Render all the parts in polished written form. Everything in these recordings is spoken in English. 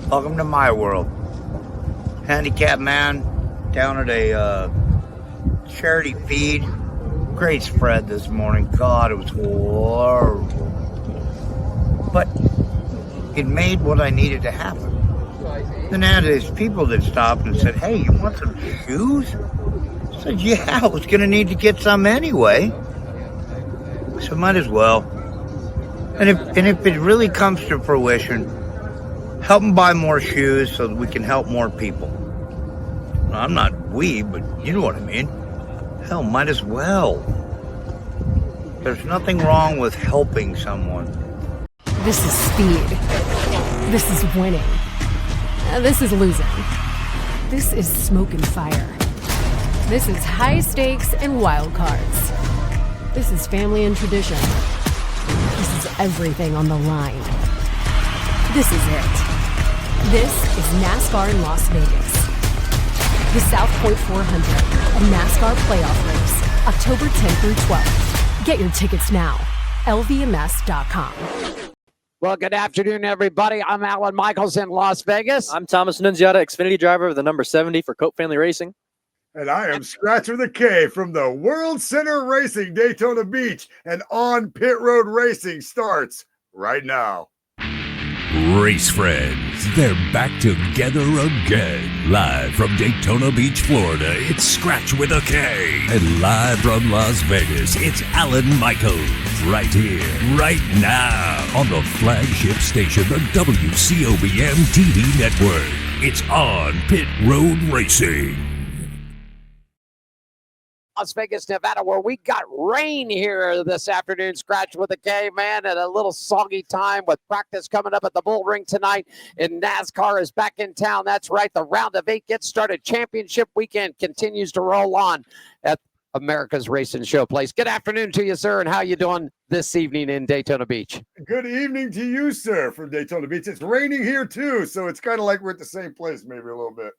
Welcome to my world. Handicapped man down at a charity feed. Great spread this morning. God, it was horrible. But it made what I needed to happen. Then I had these people that stopped and said, "Hey, you want some shoes?" I said, "Yeah, I was going to need to get some anyway. So might as well." And if it really comes to fruition, help them buy more shoes so that we can help more people. I'm not we, but you know what I mean. Hell, might as well. There's nothing wrong with helping someone. This is speed. This is winning. This is losing. This is smoke and fire. This is high stakes and wild cards. This is family and tradition. This is everything on the line. This is it. This is NASCAR in Las Vegas. The South Point 400, a NASCAR playoff race, October 10th through 12th. Get your tickets now. LVMS.com. Well, good afternoon, everybody. I'm Alan Michaels in Las Vegas. I'm Thomas Annunziata, Xfinity driver of the number 70 for Cope Family Racing. And I am Skratch with a K from the World Center Racing, Daytona Beach. And On Pit Road Racing starts right now. Race friends, they're back together again. Live from Daytona Beach, Florida, it's Skratch with a K. And live from Las Vegas, it's Alan Michaels. Right here, right now, on the flagship station, the WCOBM TV network. It's On Pit Road Racing. Las Vegas, Nevada, where we got rain here this afternoon. Skratch with a K, man, at a little soggy time with practice coming up at the Bull Ring tonight. And NASCAR is back in town. That's right. The round of 8 gets started. Championship weekend continues to roll on at America's Racing Showplace. Good afternoon to you, sir, and how you doing this evening in Daytona Beach? Good evening to you, sir, from Daytona Beach. It's raining here, too, so it's kind of like we're at the same place maybe a little bit.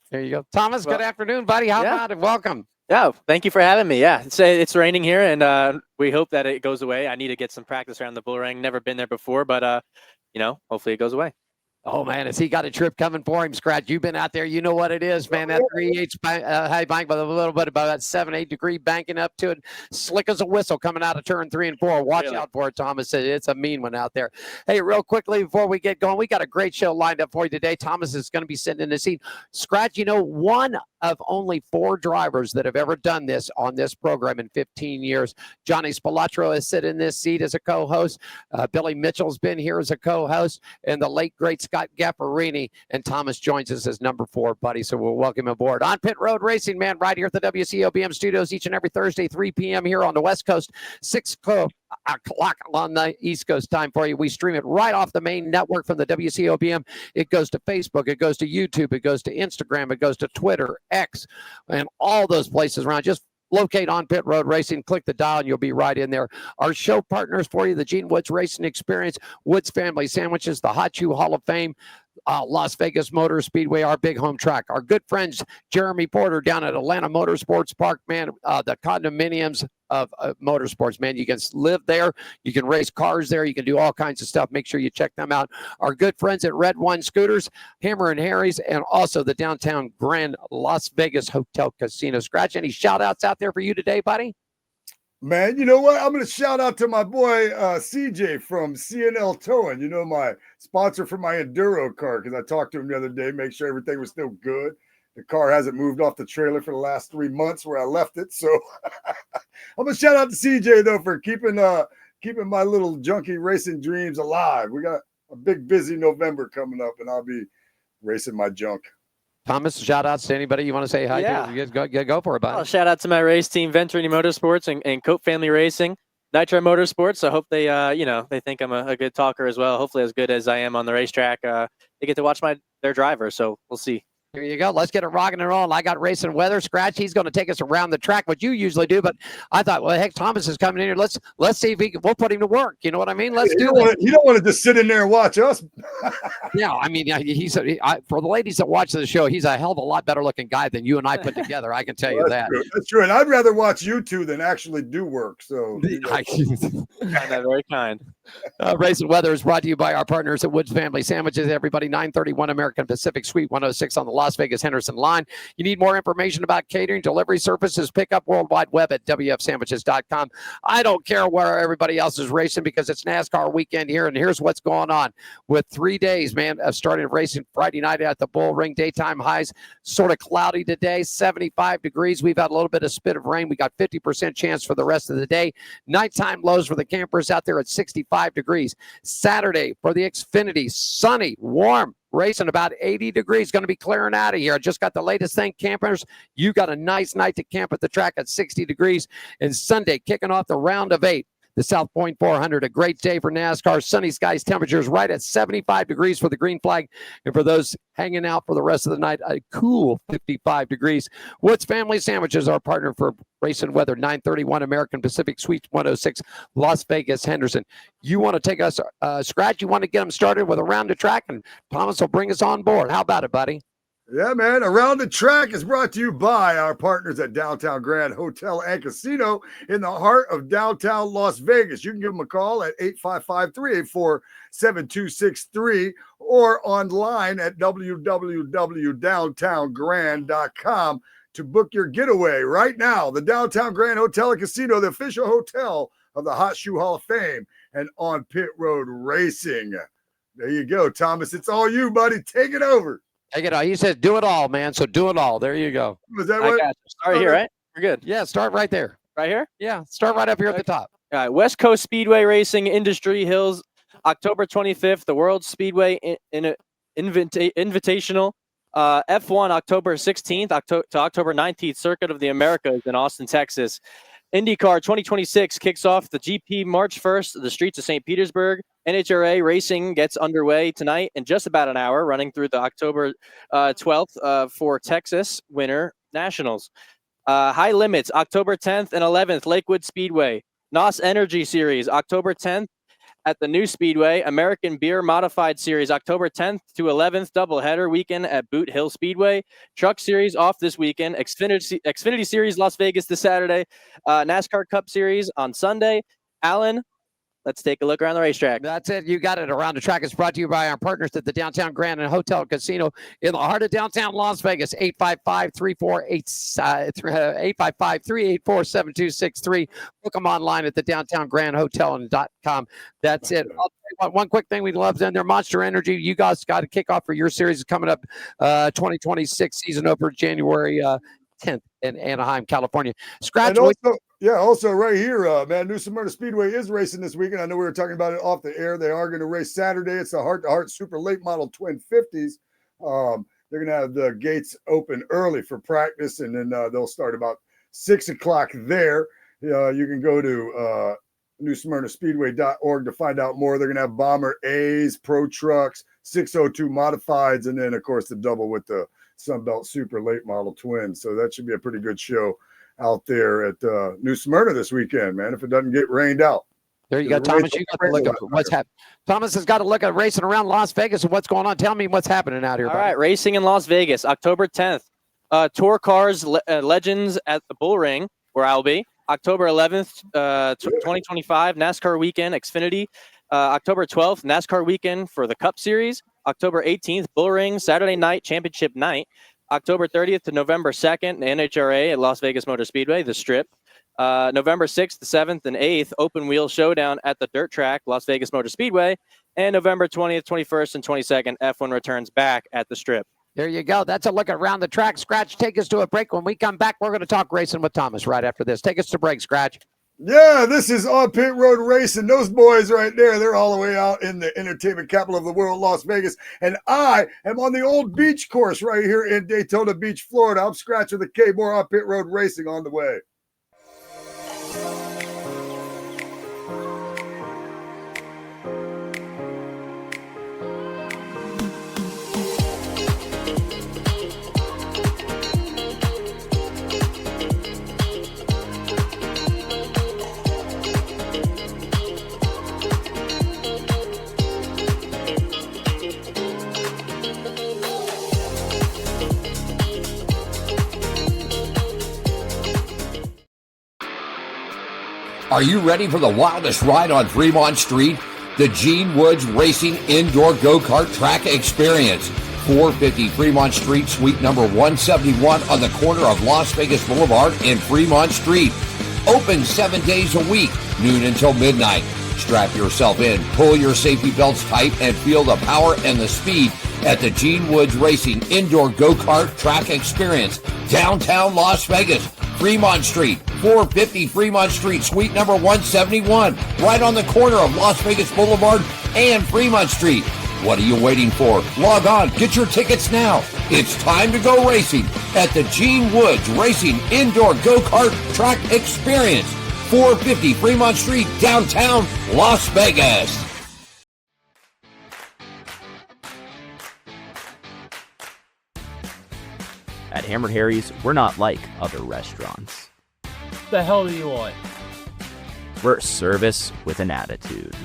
There you go. Thomas, good afternoon, buddy. How about it? Welcome. Yeah, thank you for having me. Yeah, it's raining here, and we hope that it goes away. I need to get some practice around the Bull Ring. Never been there before, but hopefully it goes away. Oh, man, has he got a trip coming for him, Skratch? You've been out there. You know what it is, man. That 3/8 high bank with a little bit about that 7-8 degree banking up to it. Slick as a whistle coming out of turn 3 and 4. Watch out for it, Thomas. It's a mean one out there. Hey, real quickly before we get going, we got a great show lined up for you today. Thomas is going to be sitting in the seat. Skratch, one of only 4 drivers that have ever done this on this program in 15 years. Johnny Spilatro has sat in this seat as a co-host. Billy Mitchell's been here as a co-host, and the late, great Scott Gaffarini, and Thomas joins us as number 4, buddy. So we'll welcome him aboard. On Pit Road Racing, man, right here at the WCOBM studios each and every Thursday, 3 p.m. here on the West Coast, 6 o'clock on the East Coast time for you. We stream it right off the main network from the WCOBM. It goes to Facebook, it goes to YouTube, it goes to Instagram, it goes to Twitter, X, and all those places around. Just locate On Pit Road Racing, click the dial, and you'll be right in there. Our show partners for you, the Gene Woods Racing Experience, Woods Family Sandwiches, the Hot Shoe Hall of Fame, Las Vegas Motor Speedway, our big home track. Our good friends, Jeremy Porter down at Atlanta Motorsports Park, man, the condominiums of motorsports, man. You can live there. You can race cars there. You can do all kinds of stuff. Make sure you check them out. Our good friends at Red One Scooters, Hammer and Harry's, and also the downtown Grand Las Vegas Hotel Casino. Skratch, any shout outs out there for you today, buddy? Man, you know what? I'm going to shout out to my boy CJ from CNL Towing, my sponsor for my Enduro car, because I talked to him the other day, make sure everything was still good. The car hasn't moved off the trailer for the last 3 months where I left it. So I'm going to shout out to CJ, though, for keeping my little junkie racing dreams alive. We got a big, busy November coming up, and I'll be racing my junk. Thomas, shout outs to anybody you want to say hi to. You go for it, buddy. Well, shout out to my race team, Venturini Motorsports and Cope Family Racing, Nitro Motorsports. I hope they, they think I'm a good talker as well. Hopefully as good as I am on the racetrack. They get to watch their driver, so we'll see. Here you go. Let's get it rocking and rolling. I got racing weather. Skratch, he's going to take us around the track, what you usually do. But I thought, well, heck, Thomas is coming in here. Let's see if we'll put him to work. You know what I mean? Let's do it. You don't want to just sit in there and watch us. Yeah, I mean, for the ladies that watch the show, he's a hell of a lot better looking guy than you and I put together. I can tell you that. True. That's true. And I'd rather watch you two than actually do work. So Very kind. Race and Weather is brought to you by our partners at Woods Family Sandwiches. Everybody, 931 American Pacific Suite 106 on the Las Vegas Henderson line. You need more information about catering, delivery services, pick up World Wide Web at WFSandwiches.com. I don't care where everybody else is racing because it's NASCAR weekend here, and here's what's going on. With 3 days, man, of starting racing Friday night at the Bull Ring, daytime highs sort of cloudy today, 75 degrees. We've had a little bit of spit of rain. We got 50% chance for the rest of the day. Nighttime lows for the campers out there at 65 degrees. Saturday for the Xfinity, sunny, warm, racing about 80 degrees. Going to be clearing out of here. I just got the latest thing, campers. You got a nice night to camp at the track at 60 degrees. And Sunday, kicking off the round of 8. The South Point 400, a great day for NASCAR. Sunny skies, temperatures right at 75 degrees for the green flag. And for those hanging out for the rest of the night, a cool 55 degrees. Woods Family Sandwiches, our partner for race and weather, 931 American Pacific Suite 106, Las Vegas, Henderson. You want to take us, Skratch, you want to get them started with Around the Track, and Thomas will bring us on board. How about it, buddy? Yeah, man. Around the Track is brought to you by our partners at Downtown Grand Hotel and Casino in the heart of downtown Las Vegas. You can give them a call at 855-384-7263 or online at www.downtowngrand.com to book your getaway right now. The Downtown Grand Hotel and Casino, the official hotel of the Hot Shoe Hall of Fame and on pit road racing. There you go, Thomas. It's all you, buddy. Take it over. Take it all. He says, do it all, man. So do it all. There you go. Was that I what? got you. Start here, right? We're good. Yeah, start right there. Right here? Yeah, start right up here at the top. All right. West Coast Speedway Racing, Industry Hills, October 25th, the World Speedway Invitational. F1, October 16th to October 19th, Circuit of the Americas in Austin, Texas. IndyCar 2026 kicks off the GP March 1st, the streets of St. Petersburg. NHRA racing gets underway tonight in just about an hour, running through the October 12th for Texas Winter Nationals. High Limits, October 10th and 11th, Lakewood Speedway. NOS Energy Series, October 10th at the new Speedway. American Beer Modified Series, October 10th to 11th, doubleheader weekend at Boot Hill Speedway. Truck Series off this weekend. Xfinity Series, Las Vegas this Saturday. NASCAR Cup Series on Sunday. Alan, let's take a look around the racetrack. That's it. You got it. Around the Track is brought to you by our partners at the Downtown Grand and Hotel Casino in the heart of downtown Las Vegas. 855-384-7263. Book them online at the Downtown Grand Hotel.com. That's it. One quick thing we love in there, Monster Energy. You guys got to kick off for your series coming up 2026 season over January 10th in Anaheim, California. Skratch. Also right here, man, New Smyrna Speedway is racing this weekend. I know we were talking about it off the air. They are going to race Saturday. It's the heart-to-heart super late model twin 50s. They're going to have the gates open early for practice, and then they'll start about 6 o'clock there. You can go to newsmyrnaspeedway.org to find out more. They're going to have Bomber A's, Pro Trucks, 602 Modifieds, and then, of course, the double with the Sunbelt Super Late Model Twins. So that should be a pretty good show out there at New Smyrna this weekend, man, if it doesn't get rained out. There you go, Thomas. You got to look at what's happening. Thomas has got to look at racing around Las Vegas and what's going on. Tell me what's happening out here. All right, racing in Las Vegas, October 10th. Tour Cars Legends at the Bull Ring, where I'll be. October 11th, 2025, NASCAR Weekend, Xfinity. October 12th, NASCAR Weekend for the Cup Series. October 18th, Bull Ring, Saturday night, Championship night. October 30th to November 2nd, NHRA at Las Vegas Motor Speedway, the Strip. November 6th, 7th, and 8th, Open Wheel Showdown at the Dirt Track, Las Vegas Motor Speedway. And November 20th, 21st, and 22nd, F1 returns back at the Strip. There you go. That's a look around the track. Skratch, take us to a break. When we come back, we're going to talk racing with Thomas right after this. Take us to break, Skratch. Yeah, this is on pit road racing. Those boys right there, they're all the way out in the entertainment capital of the world, Las Vegas. And I am on the old beach course right here in Daytona Beach, Florida. I'm Skratch with the K. More on pit road racing on the way. Are you ready for the wildest ride on Fremont Street? the Gene Woods Racing Indoor Go-Kart Track Experience. 450 Fremont Street, suite number 171 on the corner of Las Vegas Boulevard and Fremont Street. Open 7 days a week, noon until midnight. Strap yourself in, pull your safety belts tight, and feel the power and the speed at the Gene Woods Racing Indoor Go-Kart Track Experience, downtown Las Vegas, Fremont Street, 450 Fremont Street, suite number 171, right on the corner of Las Vegas Boulevard and Fremont Street. What are you waiting for? Log on, get your tickets now. It's time to go racing at the Gene Woods Racing Indoor Go-Kart Track Experience, 450 Fremont Street, downtown Las Vegas. At Hammered Harry's, we're not like other restaurants. The hell do you want? We're service with an attitude.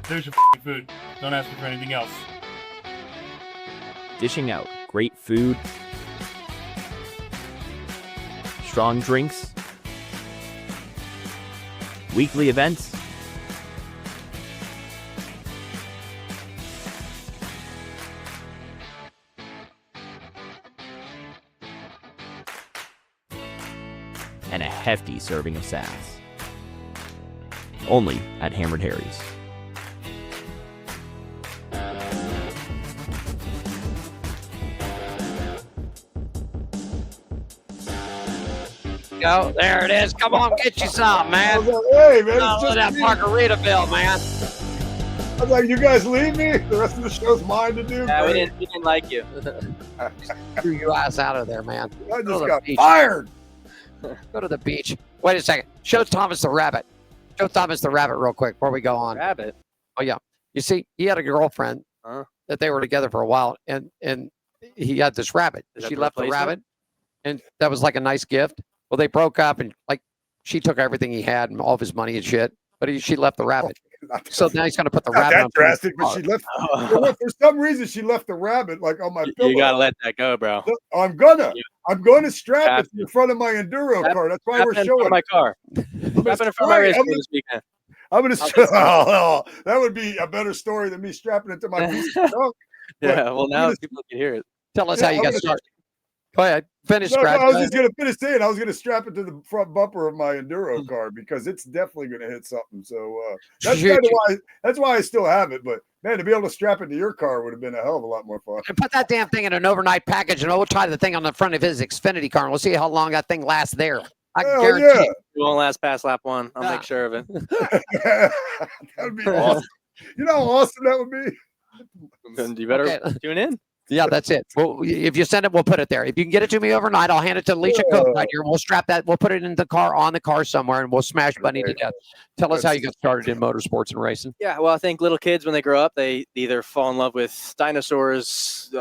There's your food. Don't ask me for anything else. Dishing out great food, strong drinks, weekly events, and a hefty serving of sass. Only at Hammered Harry's. Go. There it is. Come on, get you some, man. Hey, man, it's just that me. Margaritaville, man. I was like, you guys leave me? The rest of the show's mine to do? Yeah, we Great. didn't like you. Screw your ass out of there, man. I Go to just the got beach. fired. Go to the beach. Wait a second. Show Thomas the rabbit. Show Thomas the rabbit real quick before we go on. Rabbit. Oh yeah. You see, he had a girlfriend that they were together for a while, and he had this rabbit. Is that She the left the replacement? rabbit, and that was like a nice gift. Well, they broke up, and like she took everything he had and all of his money and shit. But she left the rabbit. So now he's going to put the Not rabbit that on. drastic, but she left. You know what, for some reason, she left the rabbit like on my pillow. You gotta let that go, bro. I'm gonna strap it to the front of my enduro car. That's why we're Strap it in front showing of my car. I'm Strap it in front of my race car gonna, this weekend. I'm gonna oh, that would be a better story than me strapping it to my piece of junk. Yeah, well now people can hear it. Tell us how you got started. Go ahead. Finish, No, Scratch. I was just gonna finish saying I was gonna strap it to the front bumper of my enduro car because it's definitely gonna hit something. So that's kind of why I still have it. But man, to be able to strap it to your car would have been a hell of a lot more fun. And put that damn thing in an overnight package, and we'll tie the thing on the front of his Xfinity car, and we'll see how long that thing lasts there. I Hell guarantee. yeah. it. We won't last past lap 1. I'll Ah. make sure of it. That would be awesome. You know how awesome that would be? Then you better Okay. tune in. Yeah, that's it. Well, if you send it, we'll put it there. If you can get it to me overnight, I'll hand it to Elyashia Cook right here. We'll strap that. We'll put it in the car, on the car somewhere, and we'll smash Bunny to death. Tell us how you got started in motorsports and racing. Yeah, well, I think little kids, when they grow up, they either fall in love with dinosaurs,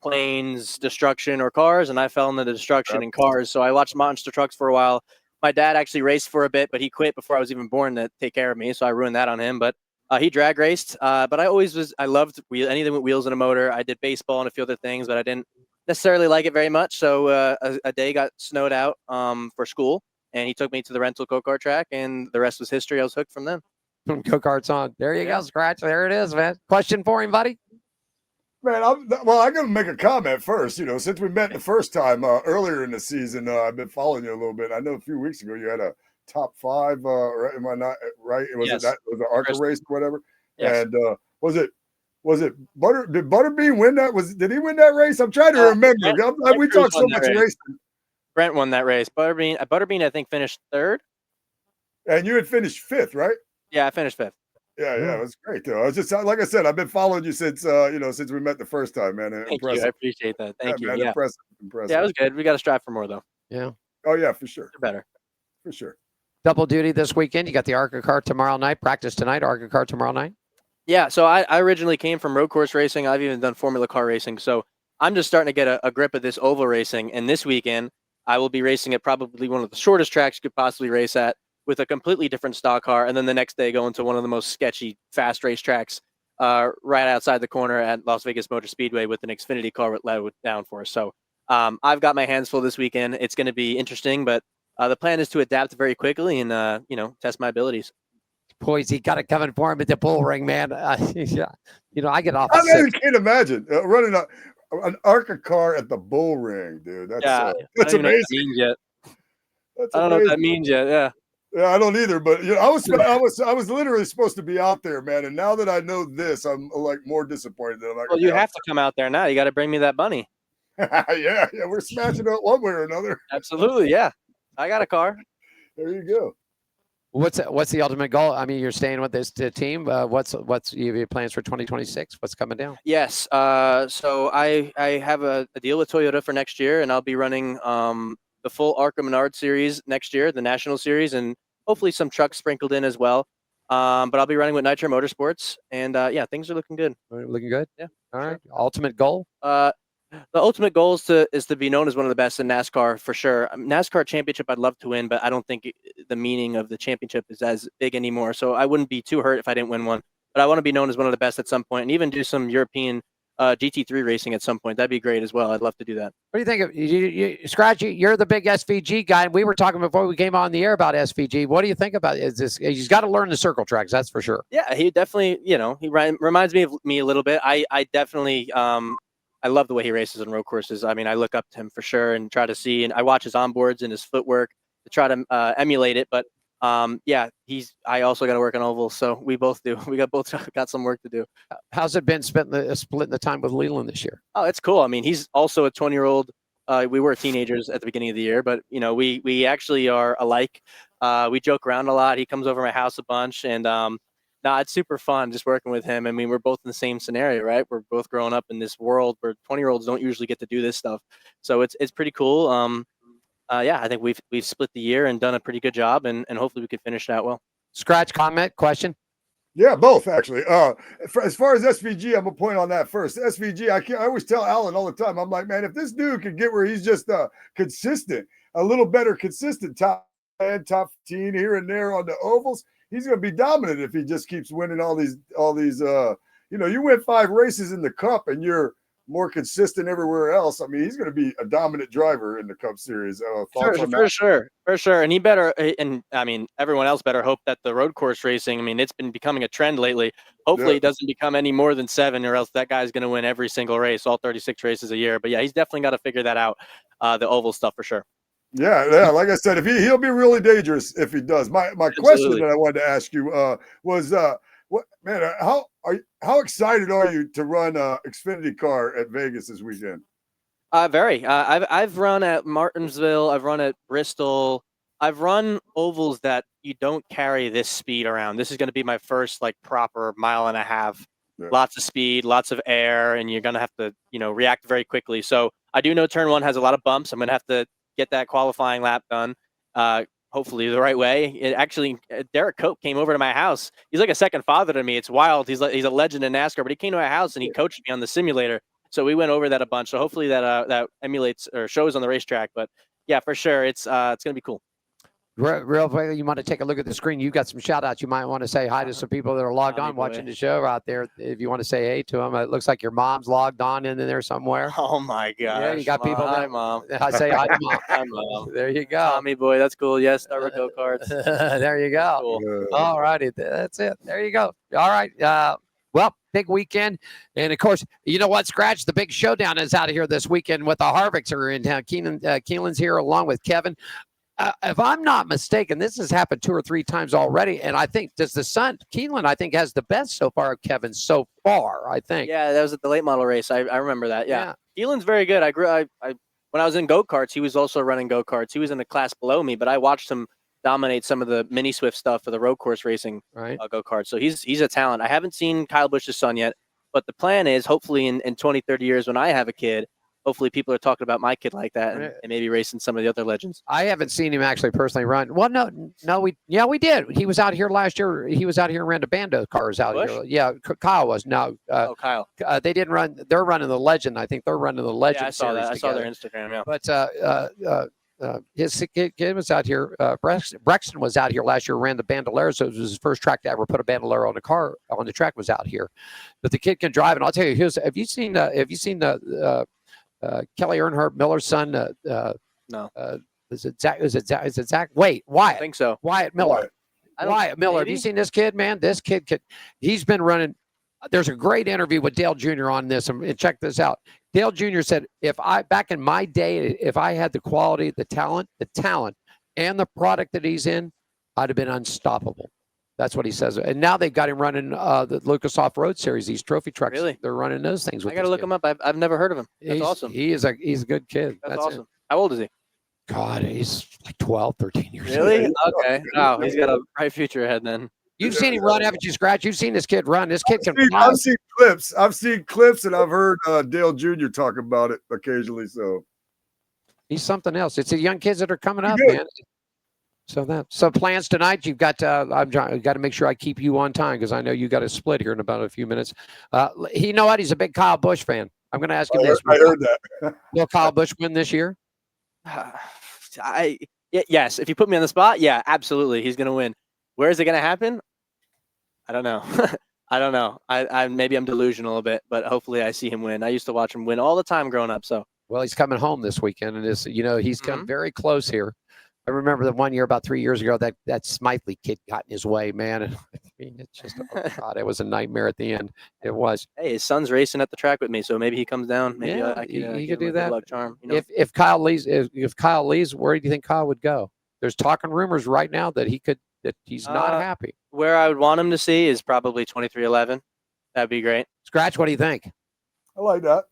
planes, destruction, or cars, and I fell into the destruction in cars. So I watched monster trucks for a while. My dad actually raced for a bit, but he quit before I was even born to take care of me, so I ruined that on him. But he drag raced, but I loved anything with wheels and a motor. I did baseball and a few other things, but I didn't necessarily like it very much. So a day got snowed out for school, and he took me to the rental go-kart track, and the rest was history. I was hooked from then. Go-karts on. There you go, Scratch. There it is, man. Question for him, buddy? Man, I'm going to make a comment first. You know, since we met the first time earlier in the season, I've been following you a little bit. I know a few weeks ago you had a top 5. Am I not right? Was Yes. it that was the ARCA race or whatever? Yes. And was it did Butterbean win that? Did he win that race? I'm trying to remember. We talked so much racing. Brent won that race. Butterbean, I think, finished 3rd. And you had finished 5th, right? Yeah, I finished 5th. Yeah, it was great though. I was just like I said, I've been following you since since we met the first time, man. Thank Impressive. you. I appreciate that. Thank you. Man, Yeah. impressive. Yeah, it was good. We got to strive for more, though. Yeah. Oh yeah, for sure. Better. For sure. Double duty this weekend. You got the ARCA car tomorrow night. Practice tonight. ARCA car tomorrow night. Yeah, so I originally came from road course racing. I've even done Formula car racing. So I'm just starting to get a grip of this oval racing. And this weekend, I will be racing at probably one of the shortest tracks you could possibly race at with a completely different stock car. And then the next day, go into one of the most sketchy, fast race tracks right outside the corner at Las Vegas Motor Speedway with an Xfinity car with low downforce. So I've got my hands full this weekend. It's going to be interesting, but the plan is to adapt very quickly and test my abilities. Boys, he got it coming for him at the bull ring, man. I get off. I mean, can't imagine running an ARCA car at the bull ring, dude. That's that's amazing. That means yet. That's I don't know what that means yet. Yeah. Yeah, I don't either. But I was literally supposed to be out there, man. And now that I know this, I'm like more disappointed that I'm not. Well, you have to come out there now. You got to bring me that bunny. yeah, we're smashing it one way or another. Absolutely, yeah. I got a car. There you go. What's the ultimate goal? I mean, you're staying with this team. What's your plans for 2026? What's coming down? Yes. So I have a deal with Toyota for next year, and I'll be running the full ARCA Menard series next year, the National Series, and hopefully some trucks sprinkled in as well. But I'll be running with Nitro Motorsports, and things are looking good. Looking good. Yeah. All right. Ultimate goal. The ultimate goal is to be known as one of the best in NASCAR for sure. NASCAR championship I'd love to win, but I don't think the meaning of the championship is as big anymore. So I wouldn't be too hurt if I didn't win one. But I want to be known as one of the best at some point, and even do some European GT3 racing at some point. That'd be great as well. I'd love to do that. What do you think of Skratch? You're the big SVG guy. We were talking before we came on the air about SVG. What do you think about it? Is this? He's got to learn the circle tracks. That's for sure. Yeah, he definitely. He reminds me of me a little bit. I definitely. I love the way he races on road courses. I mean, I look up to him for sure and try to see, and I watch his onboards and his footwork to try to emulate it. But I also got to work on ovals, so we both do. We both got some work to do. How's it been splitting the time with Leland this year? Oh, it's cool. I mean, he's also a 20-year-old. We were teenagers at the beginning of the year, but we actually are alike. We joke around a lot. He comes over to my house a bunch, and it's super fun just working with him. I mean, we're both in the same scenario, right? We're both growing up in this world where 20-year-olds don't usually get to do this stuff. So it's pretty cool. I think we've split the year and done a pretty good job, and hopefully we can finish that well. Skratch, comment, question? Yeah, both actually. As far as SVG, I'm gonna point on that first. SVG, I always tell Alan all the time. I'm like, man, if this dude could get where he's just consistent, a little better consistent, top 10, top 15 here and there on the ovals, he's going to be dominant if he just keeps winning all these. You win 5 races in the Cup and you're more consistent everywhere else. I mean, he's going to be a dominant driver in the Cup Series. For sure. And he better, and I mean, everyone else better hope that the road course racing, I mean, it's been becoming a trend lately. Hopefully it doesn't become any more than 7, or else that guy's going to win every single race, all 36 races a year. But yeah, he's definitely got to figure that out, the oval stuff for sure. Yeah. Like I said, if he'll be really dangerous if he does. My question that I wanted to ask you was, how excited are you to run Xfinity car at Vegas this weekend? Very. I've run at Martinsville. I've run at Bristol. I've run ovals that you don't carry this speed around. This is going to be my first proper mile and a half. Yeah. Lots of speed, lots of air, and you're going to have to react very quickly. So I do know turn 1 has a lot of bumps. I'm going to have to get that qualifying lap done, hopefully the right way. Derrike Cope came over to my house. He's like a second father to me. It's wild. He's a legend in NASCAR, but he came to my house and he coached me on the simulator. So we went over that a bunch. So hopefully that emulates or shows on the racetrack. But yeah, for sure, it's going to be cool. Real quick, you want to take a look at the screen. You got some shout outs. You might want to say hi to some people that are logged on watching the show out there. If you want to say hey to them, it looks like your mom's logged on in there somewhere. Oh my gosh. Yeah, you got people. Hi, Mom. I say hi to Mom. Hi, Mom. There you go. Tommy boy, that's cool. Yes, start with go-karts. There you go. Cool. All righty. That's it. There you go. All right. Well, big weekend. And of course, you know what, Skratch? The big showdown is out of here this weekend with the Harvicks are in town. Keeneland's here along with Kevin. If I'm not mistaken, this has happened 2 or 3 times already. And I think Keeneland, I think, has the best so far of Kevin so far, I think. Yeah, that was at the late model race. I remember that. Yeah. Keeneland's very good. I when I was in go-karts, he was also running go-karts. He was in the class below me, but I watched him dominate some of the mini Swift stuff for the road course racing go-karts. So he's a talent. I haven't seen Kyle Busch's son yet, but the plan is hopefully in 20, 30 years when I have a kid, hopefully people are talking about my kid like that and maybe racing some of the other legends. I haven't seen him actually personally run. Well, no, we did. He was out here last year. He was out here and ran the Bando cars out Busch? here. Yeah, Kyle was. No, Kyle. They didn't run. They're running the Legend. I think they're running the Legend. Yeah, I saw that. I saw their Instagram. Yeah. But his kid was out here. Brexton was out here last year, ran the Bandolero, so it was his first track to ever put a Bandolero on the car on the track. Was out here, but the kid can drive, and I'll tell you, have you seen the Kelly Earnhardt Miller's son? No. Is it Zach? Is it Zach? Wait, Wyatt. I think so. Wyatt Miller. Wyatt Miller. Have you seen this kid, man? This kid he's been running. There's a great interview with Dale Jr. on this, and check this out. Dale Jr. said, back in my day, if I had the quality, the talent, and the product that he's in, I'd have been unstoppable. That's what he says. And now they've got him running the Lucas Off-Road Series, these trophy trucks. Really? They're running those things. I got to look him up. I've never heard of him. That's awesome. He's a good kid. That's awesome. How old is he? God, he's like 12, 13 years old. Really? Okay. Wow, he's got a bright future ahead then. You've seen him run, haven't you, Skratch? You've seen this kid run. This kid can fly. I've seen clips. and I've heard Dale Jr. talk about it occasionally. So he's something else. It's the young kids that are coming up, man. So plans tonight. You've got. I've got to make sure I keep you on time because I know you got a split here in about a few minutes. You know what? He's a big Kyle Busch fan. I'm going to ask him this. I heard that. Will Kyle Busch win this year? Yes. If you put me on the spot, yeah, absolutely, he's going to win. Where is it going to happen? I don't know. I don't know. I maybe I'm delusional a bit, but hopefully I see him win. I used to watch him win all the time growing up. So well, he's coming home this weekend, and he's come very close here. I remember the 1 year about 3 years ago that Smythley kid got in his way, man. And I mean, it's just God, it was a nightmare at the end. It was. Hey, his son's racing at the track with me, so maybe he comes down. Maybe he could do that. Luck charm, you know? If Kyle leaves, where do you think Kyle would go? There's talking rumors right now that he's not happy. Where I would want him to see is probably 2311. That'd be great. Skratch, what do you think? I like that.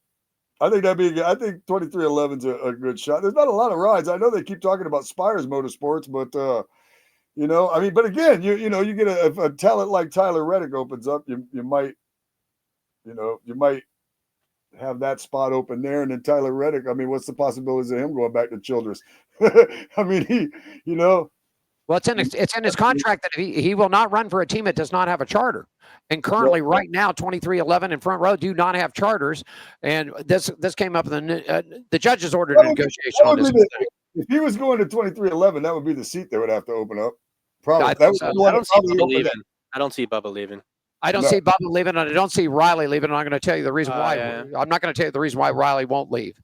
I think that'd be. I think 2311's a good shot. There's not a lot of rides. I know they keep talking about Spires Motorsports, but I mean, but again, you get a talent like Tyler Reddick opens up, you might have that spot open there, and then Tyler Reddick. I mean, what's the possibilities of him going back to Childress? I mean, Well, it's in his contract that he will not run for a team that does not have a charter. And currently, right now, 2311 and Front Row do not have charters. And this came up in the judges ordered a negotiation on this. If he was going to 2311, that would be the seat they would have to open up. Probably. I don't see Bubba leaving. I don't see Bubba leaving. I don't see Bubba leaving, and I don't see Riley leaving. And I'm going to tell you the reason why. Yeah. I'm not going to tell you the reason why Riley won't leave.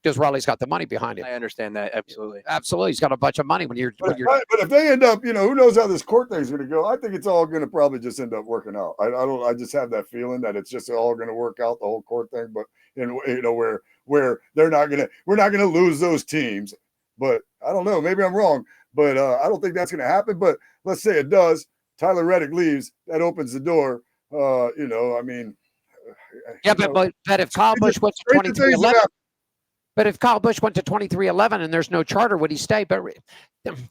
Because Riley's got the money behind him. I understand that absolutely. Absolutely, he's got a bunch of money. But if they end up, who knows how this court thing's going to go? I think it's all going to probably just end up working out. I just have that feeling that it's just all going to work out, the whole court thing. But where we're not going to lose those teams. But I don't know. Maybe I'm wrong. But I don't think that's going to happen. But let's say it does. Tyler Reddick leaves. That opens the door. I mean. Yeah, but if Kyle Busch went to 2311. But if Kyle Busch went to 2311 and there's no charter, would he stay? But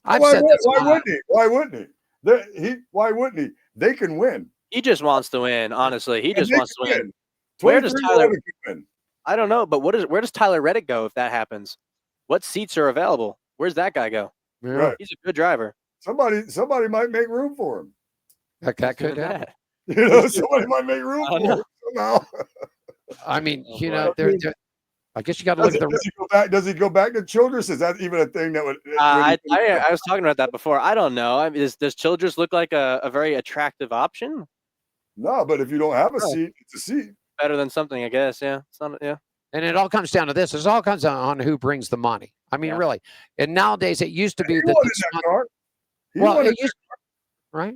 I've said this. Why wouldn't he? Why wouldn't he? They can win. He just wants to win. Honestly, he just wants to win. Where does Tyler win? I don't know, but where does Tyler Reddick go if that happens? What seats are available? Where's that guy go? Yeah. Right. He's a good driver. Somebody might make room for him. That could happen. Somebody might make room for him somehow. I mean, I guess you got to look at the. Does he go back to Childress? Is that even a thing that would? I was talking about that before. I don't know. I mean, does Childress look like a very attractive option? No, but if you don't have a seat, it's a seat. Better than something, I guess. Yeah, it's not. Yeah. And it all comes down to this. It all comes down on who brings the money. I mean, really. And nowadays, it used to be right.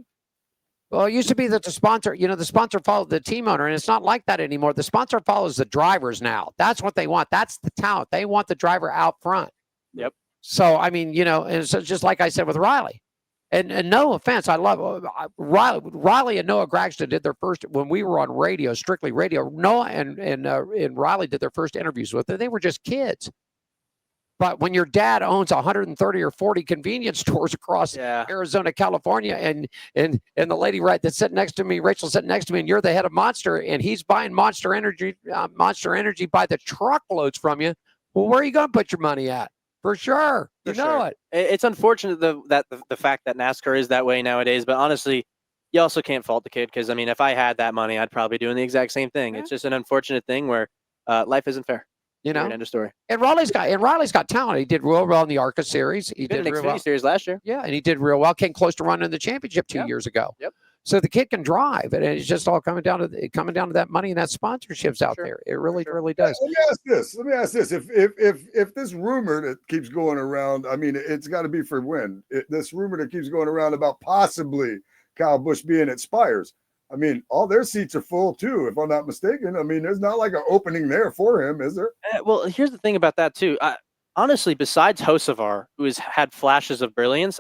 Well, it used to be that the sponsor followed the team owner, and it's not like that anymore. The sponsor follows the drivers now. That's what they want. That's the talent. They want the driver out front. Yep. So, I mean, and so just like I said with Riley, and no offense, I love Riley and Noah Gragson did their first, when we were on radio, strictly radio, Noah and Riley did their first interviews with them. They were just kids. But when your dad owns 130 or 40 convenience stores across Arizona, California, and the lady that's sitting next to me, Rachel sitting next to me, and you're the head of Monster, and he's buying Monster Energy by the truckloads from you, well, where are you going to put your money at? For sure. You know it. It's unfortunate that the fact that NASCAR is that way nowadays, but honestly, you also can't fault the kid because, I mean, if I had that money, I'd probably be doing the exact same thing. Yeah. It's just an unfortunate thing where life isn't fair. End of story. And Riley's got talent. He did real well in the ARCA series. He did an Xfinity series last year. Yeah, and he did real well. Came close to running the championship 2 years ago. Yep. so the kid can drive, and it's just all coming down to that money and that sponsorships out there. It really does. Let me ask this: if this rumor that keeps going around, I mean, it's got to be for when this rumor that keeps going around about possibly Kyle Busch being at Spires. I mean, all their seats are full too, if I'm not mistaken. I mean, there's not like an opening there for him, is there? Well, here's the thing about that too. Honestly, besides Hocevar, who has had flashes of brilliance,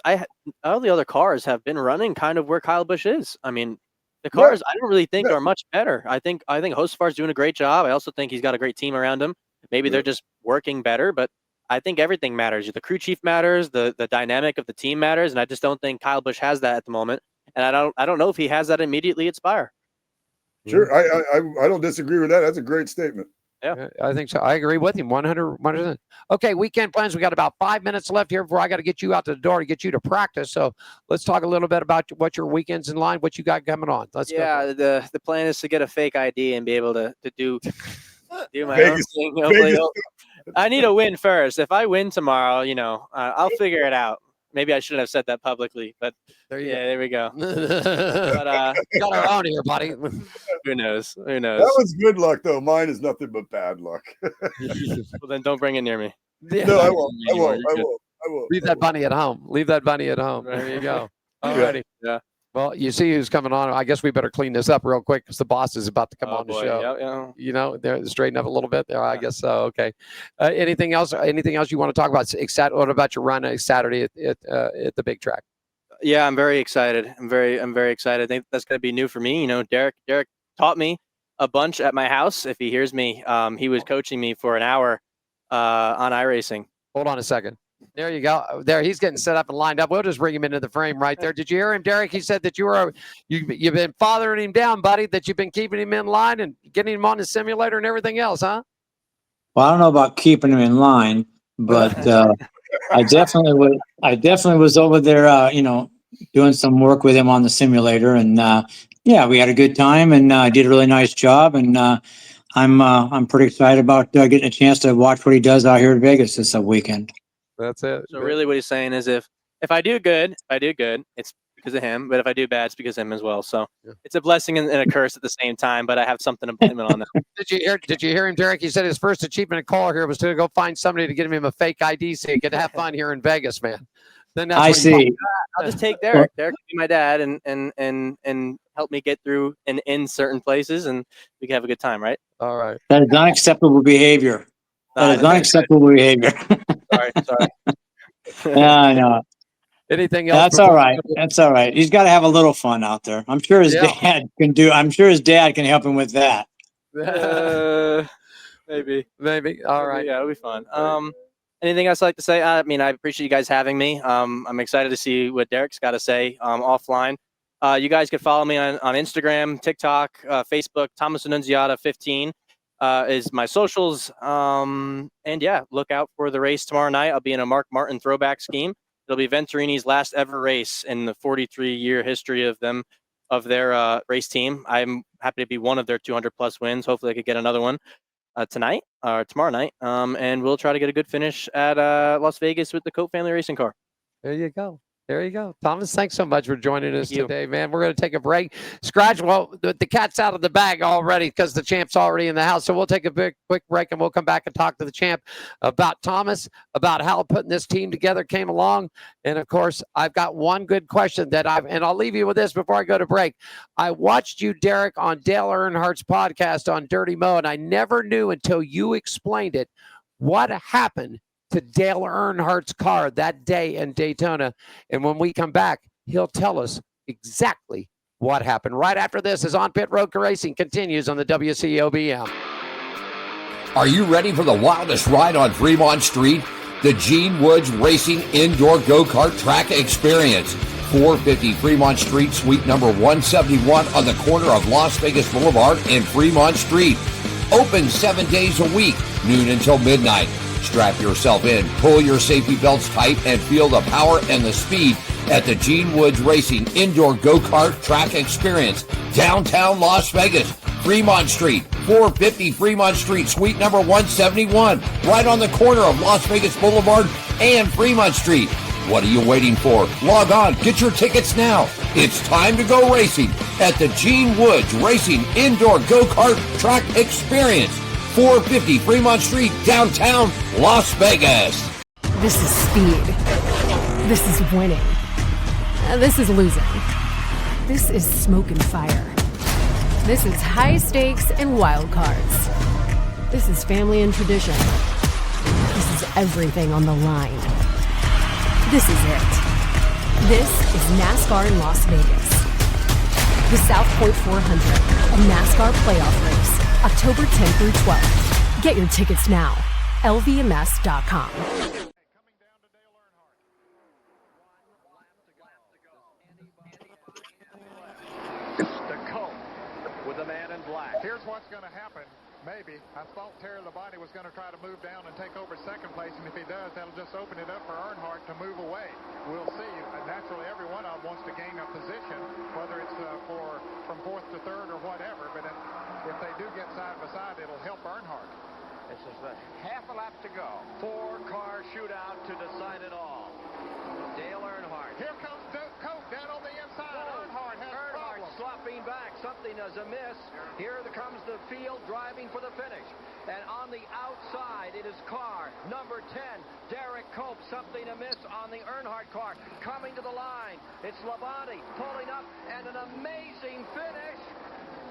all the other cars have been running kind of where Kyle Busch is. I mean, the cars I don't really think are much better. I think Hocevar's doing a great job. I also think he's got a great team around him. Maybe they're just working better, but I think everything matters. The crew chief matters, the dynamic of the team matters, and I just don't think Kyle Busch has that at the moment. And I don't know if he has that immediately at Spire. Sure, I don't disagree with that. That's a great statement. Yeah, I think so. I agree with him 100%. Okay, weekend plans. We got about 5 minutes left here before I got to get you out the door to get you to practice. So let's talk a little bit about what your weekend's in line, what you got coming on. Let's go. The plan is to get a fake ID and be able to do my own thing. I need a win first. If I win tomorrow, I'll figure it out. Maybe I shouldn't have said that publicly, but there we go. But we got our own here, buddy. Who knows? That was good luck, though. Mine is nothing but bad luck. Well, then don't bring it near me. No, I won't. Leave that bunny at home. There you go. Alrighty. Yeah. Well, you see who's coming on. I guess we better clean this up real quick because the boss is about to come on the show. Yeah. They're straighten up a little bit there. I guess so. Okay. Anything else? Anything else you want to talk about? What about your run Saturday at the big track? Yeah, I'm very excited. I'm very excited. I think that's going to be new for me. Derrike taught me a bunch at my house. If he hears me, he was coaching me for an hour on iRacing. Hold on a second. There you go. There, he's getting set up and lined up. We'll just bring him into the frame right there. Did you hear him, Derrike? He said that you've been fathering him down, buddy. That you've been keeping him in line and getting him on the simulator and everything else, huh? Well, I don't know about keeping him in line, but I definitely was over there, doing some work with him on the simulator, and we had a good time, and did a really nice job, and I'm pretty excited about getting a chance to watch what he does out here in Vegas this weekend. That's it. So really what he's saying is if I do good, it's because of him. But if I do bad, it's because of him as well. So it's a blessing and a curse at the same time, but I have something to blame it on that. Did you hear him, Derrike? He said his first achievement in caller here was to go find somebody to get him a fake ID so he could have fun here in Vegas, man. Then that's I see. I'll just take Derrike. Derrike can be my dad and help me get through and in certain places, and we can have a good time, right? All right. That is unacceptable behavior. That is unacceptable behavior. Sorry. No. Anything else? That's all right. That's all right. He's got to have a little fun out there. I'm sure his dad can help him with that. Maybe. All right. Yeah, it'll be fun. Anything else I'd like to say? I appreciate you guys having me. I'm excited to see what Derrike's got to say offline. You guys can follow me on Instagram, TikTok, Facebook. Thomas Annunziata 15 is my socials. And look out for the race tomorrow night. I'll be in a Mark Martin throwback scheme. It'll be Venturini's last ever race in the 43-year history of their race team. I'm happy to be one of their 200+ wins. Hopefully I could get another one tonight or tomorrow night. And we'll try to get a good finish at Las Vegas with the Cope family racing car. There you go. Thomas, thanks so much for joining us today, man. We're going to take a break. Skratch, well, the cat's out of the bag already because the champ's already in the house. So we'll take a quick break, and we'll come back and talk to the champ about Thomas, about how putting this team together came along. And, of course, I've got one good question and I'll leave you with this before I go to break. I watched you, Derrike, on Dale Earnhardt's podcast on Dirty Mo, and I never knew until you explained it what happened to Dale Earnhardt's car that day in Daytona. And when we come back, he'll tell us exactly what happened. Right after this is On Pit Road Racing continues on the WCOBM. Are you ready for the wildest ride on Fremont Street? The Gene Woods Racing Indoor Go-Kart Track Experience. 450 Fremont Street, suite number 171 on the corner of Las Vegas Boulevard and Fremont Street. Open 7 days a week, noon until midnight. Strap yourself in, pull your safety belts tight, and feel the power and the speed at the Gene Woods Racing Indoor Go-Kart Track Experience, downtown Las Vegas, Fremont Street, 450 Fremont Street, suite number 171, right on the corner of Las Vegas Boulevard and Fremont Street. What are you waiting for? Log on, get your tickets now. It's time to go racing at the Gene Woods Racing Indoor Go-Kart Track Experience, 450 Fremont Street, downtown Las Vegas. This is speed. This is winning. This is losing. This is smoke and fire. This is high stakes and wild cards. This is family and tradition. This is everything on the line. This is it. This is NASCAR in Las Vegas. The South Point 400, a NASCAR playoff race, October 10th through 12th. Get your tickets now. LVMS.com. With the man in black. Here's what's going to happen. Maybe. I thought Terry Labonte was going to try to move down and take over second place, and if he does, that'll just open it up for Earnhardt to move away. We'll see. Naturally, every one of them wants to gain a position, whether it's from fourth to third or whatever, but if they do get side by side, it'll help Earnhardt. This is a half a lap to go. Four-car shootout to decide it all. Dale Earnhardt. Here comes Cope down on the inside. Earnhardt has problems. Slopping back. Something is amiss. Here comes the field driving for the finish. And on the outside, it is car number 10, Derrike Cope. Something amiss on the Earnhardt car. Coming to the line. It's Labonte pulling up, and an amazing finish.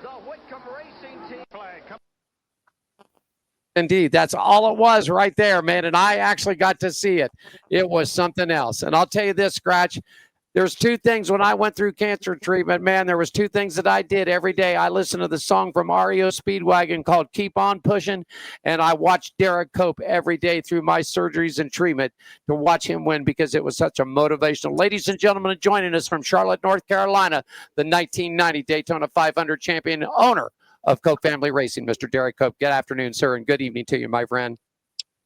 The Whitcomb Racing Team. Indeed, that's all it was right there, man. And I actually got to see it. It was something else. And I'll tell you this, Skratch, there's two things when I went through cancer treatment, man, there was two things that I did every day. I listened to the song from REO Speedwagon called Keep On Pushing, and I watched Derrike Cope every day through my surgeries and treatment to watch him win because it was such a motivational. Ladies and gentlemen, joining us from Charlotte, North Carolina, the 1990 Daytona 500 champion, owner of Cope Family Racing, Mr. Derrike Cope. Good afternoon, sir, and good evening to you, my friend.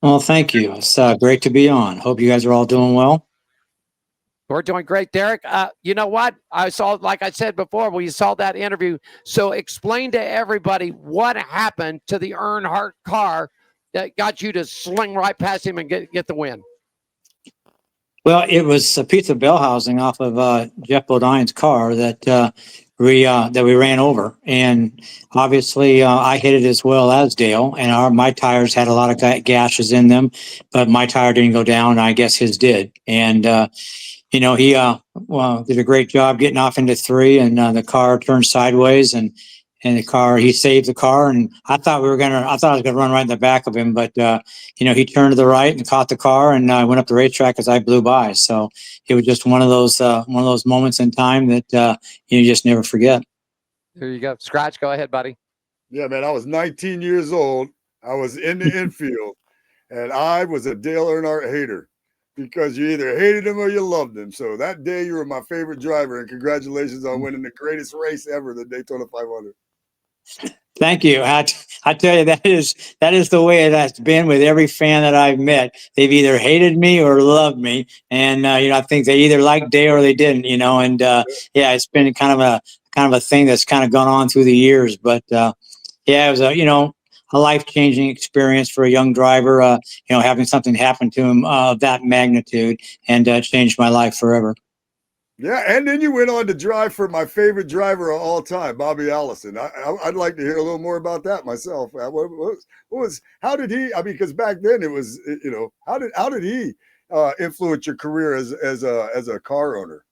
Well, thank you. It's great to be on. Hope you guys are all doing well. We're doing great, Derrike. You know what? I saw, like I said before, we saw that interview. So explain to everybody what happened to the Earnhardt car that got you to sling right past him and get the win. Well, it was a piece of bell housing off of Jeff Bodine's car that we ran over, and obviously I hit it as well as Dale. And my tires had a lot of gashes in them, but my tire didn't go down. I guess his did, and he did a great job getting off into three, and the car turned sideways, and he saved the car, and I thought I was gonna run right in the back of him, but he turned to the right and caught the car, and I went up the racetrack as I blew by. So it was just one of those moments in time that you just never forget. There you go. Skratch, go ahead, buddy. Yeah, man, I was 19 years old. I was in the infield, and I was a Dale Earnhardt hater because you either hated him or you loved him. So that day you were my favorite driver, and congratulations on winning the greatest race ever, the Daytona 500. Thank you. I tell you, that is the way it has been with every fan that I've met. They've either hated me or loved me, and I think they either liked Dale or they didn't. And it's been kind of a thing that's kind of gone on through the years. But it was a life-changing experience for a young driver. Having something happen to him of that magnitude, and changed my life forever. Yeah, and then you went on to drive for my favorite driver of all time, Bobby Allison. I'd like to hear a little more about that myself. How did he? Because back then it was, how did he influence your career as a car owner?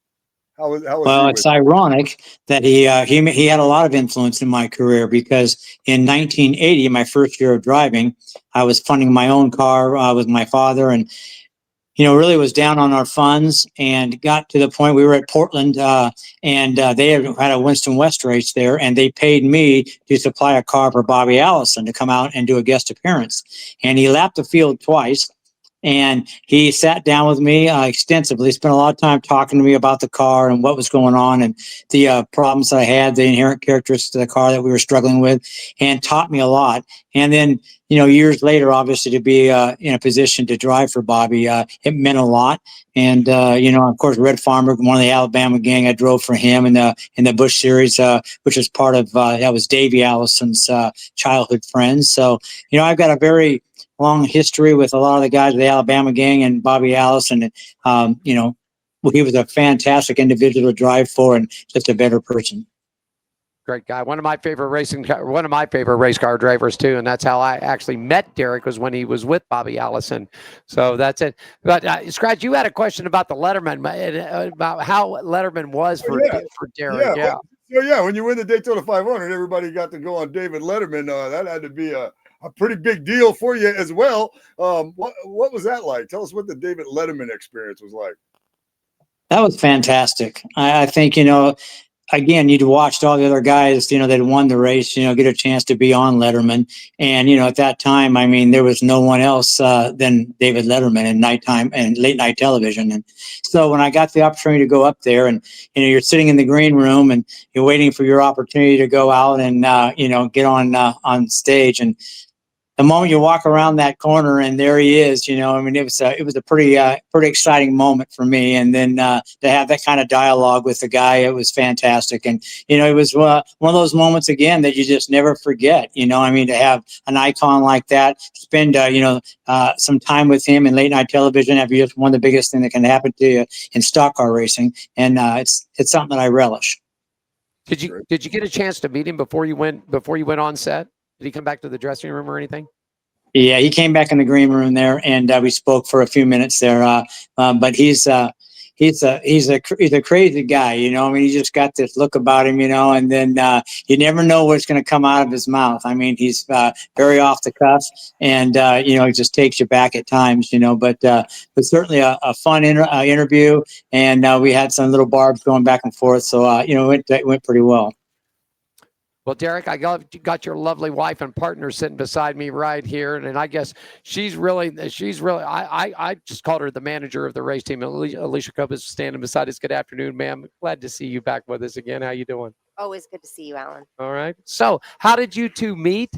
Well, it's ironic that he had a lot of influence in my career, because in 1980, my first year of driving, I was funding my own car with my father, and really was down on our funds, and got to the point we were at Portland, and they had a Winston West race there, and they paid me to supply a car for Bobby Allison to come out and do a guest appearance. And he lapped the field twice, and he sat down with me extensively, spent a lot of time talking to me about the car and what was going on and the problems that I had, the inherent characteristics of the car that we were struggling with, and taught me a lot. And then, years later, obviously, to be in a position to drive for Bobby, it meant a lot. And, of course, Red Farmer, one of the Alabama gang, I drove for him in the Busch Series, which was part of, that was Davey Allison's childhood friends. So, I've got a very long history with a lot of the guys of the Alabama gang and Bobby Allison. You know, he was a fantastic individual to drive for and just a better person. Great guy. One of my favorite race car drivers too, and that's how I actually met Derrike, was when he was with Bobby Allison. So that's it. But Skratch, you had a question about the Letterman, about how Letterman was for Derrike. Yeah. So yeah, when you win the Daytona 500, everybody got to go on David Letterman. That had to be a pretty big deal for you as well. What was that like? Tell us what the David Letterman experience was like. That was fantastic. I think, you know, again, you'd watched all the other guys, you know, that won the race, you know, get a chance to be on Letterman. And, you know, at that time, I mean, there was no one else than David Letterman in nighttime and late night television. And so when I got the opportunity to go up there and, you know, you're sitting in the green room and you're waiting for your opportunity to go out and, you know, get on stage. And the moment you walk around that corner and there he is, you know, I mean, it was a pretty exciting moment for me. And then to have that kind of dialogue with the guy, it was fantastic. And, you know, it was one of those moments again that you just never forget, you know, I mean, to have an icon like that, spend, you know, some time with him in late night television, after just one of the biggest thing that can happen to you in stock car racing. And it's something that I relish. Did you get a chance to meet him before you went on set? Did he come back to the dressing room or anything? Yeah, he came back in the green room there, and we spoke for a few minutes there. But he's a crazy guy, you know. I mean, he just got this look about him, you know, and then you never know what's going to come out of his mouth. I mean, he's very off the cuff, and you know, he just takes you back at times, you know. But certainly a fun interview, and we had some little barbs going back and forth, so you know, it went pretty well. Well, Derrike, I got your lovely wife and partner sitting beside me right here, and I guess she's really. I just called her the manager of the race team. Elyashia Cope is standing beside us. Good afternoon, ma'am. Glad to see you back with us again. How you doing? Always good to see you, Alan. All right. So, how did you two meet?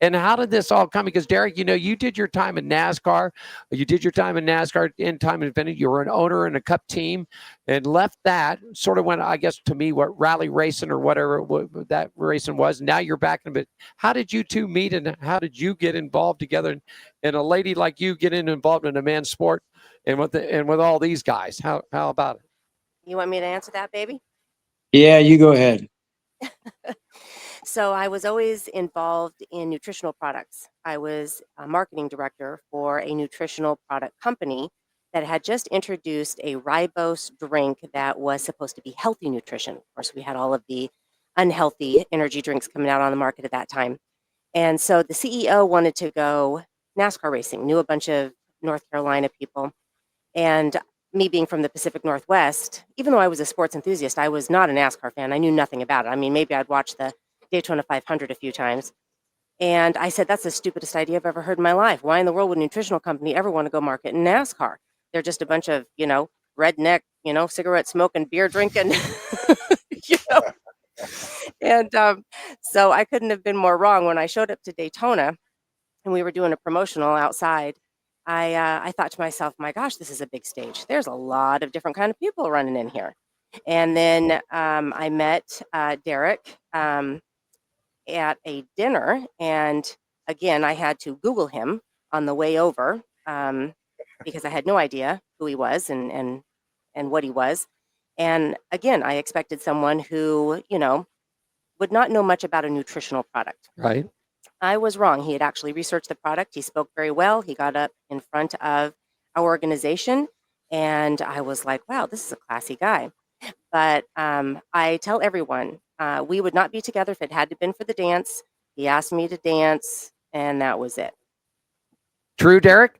And how did this all come? Because Derrike, you know, you did your time in NASCAR. You did your time in NASCAR, in time in Xfinity. You were an owner in a Cup team, and left that. Sort of went, I guess, to me, what rally racing or whatever that racing was. Now you're back in it. How did you two meet, and how did you get involved together? And a lady like you get involved in a man's sport, and with all these guys. How about it? You want me to answer that, baby? Yeah, you go ahead. So I was always involved in nutritional products. I was a marketing director for a nutritional product company that had just introduced a ribose drink that was supposed to be healthy nutrition. Of course, we had all of the unhealthy energy drinks coming out on the market at that time. And so the CEO wanted to go NASCAR racing, knew a bunch of North Carolina people. And me being from the Pacific Northwest, even though I was a sports enthusiast, I was not a NASCAR fan. I knew nothing about it. I mean, maybe I'd watched the Daytona 500 a few times. And I said, that's the stupidest idea I've ever heard in my life. Why in the world would a nutritional company ever want to go market in NASCAR? They're just a bunch of, you know, redneck, you know, cigarette smoking, beer drinking, you know. And so I couldn't have been more wrong. When I showed up to Daytona and we were doing a promotional outside, I thought to myself, my gosh, this is a big stage. There's a lot of different kind of people running in here. And then I met Derrike at a dinner, and again, I had to Google him on the way over because I had no idea who he was and what he was. And again, I expected someone who, you know, would not know much about a nutritional product. Right. I was wrong. He had actually researched the product. He spoke very well. He got up in front of our organization, and I was like, wow, this is a classy guy. But I tell everyone, we would not be together if it had to been for the dance. He asked me to dance, and that was it. True, Derrike?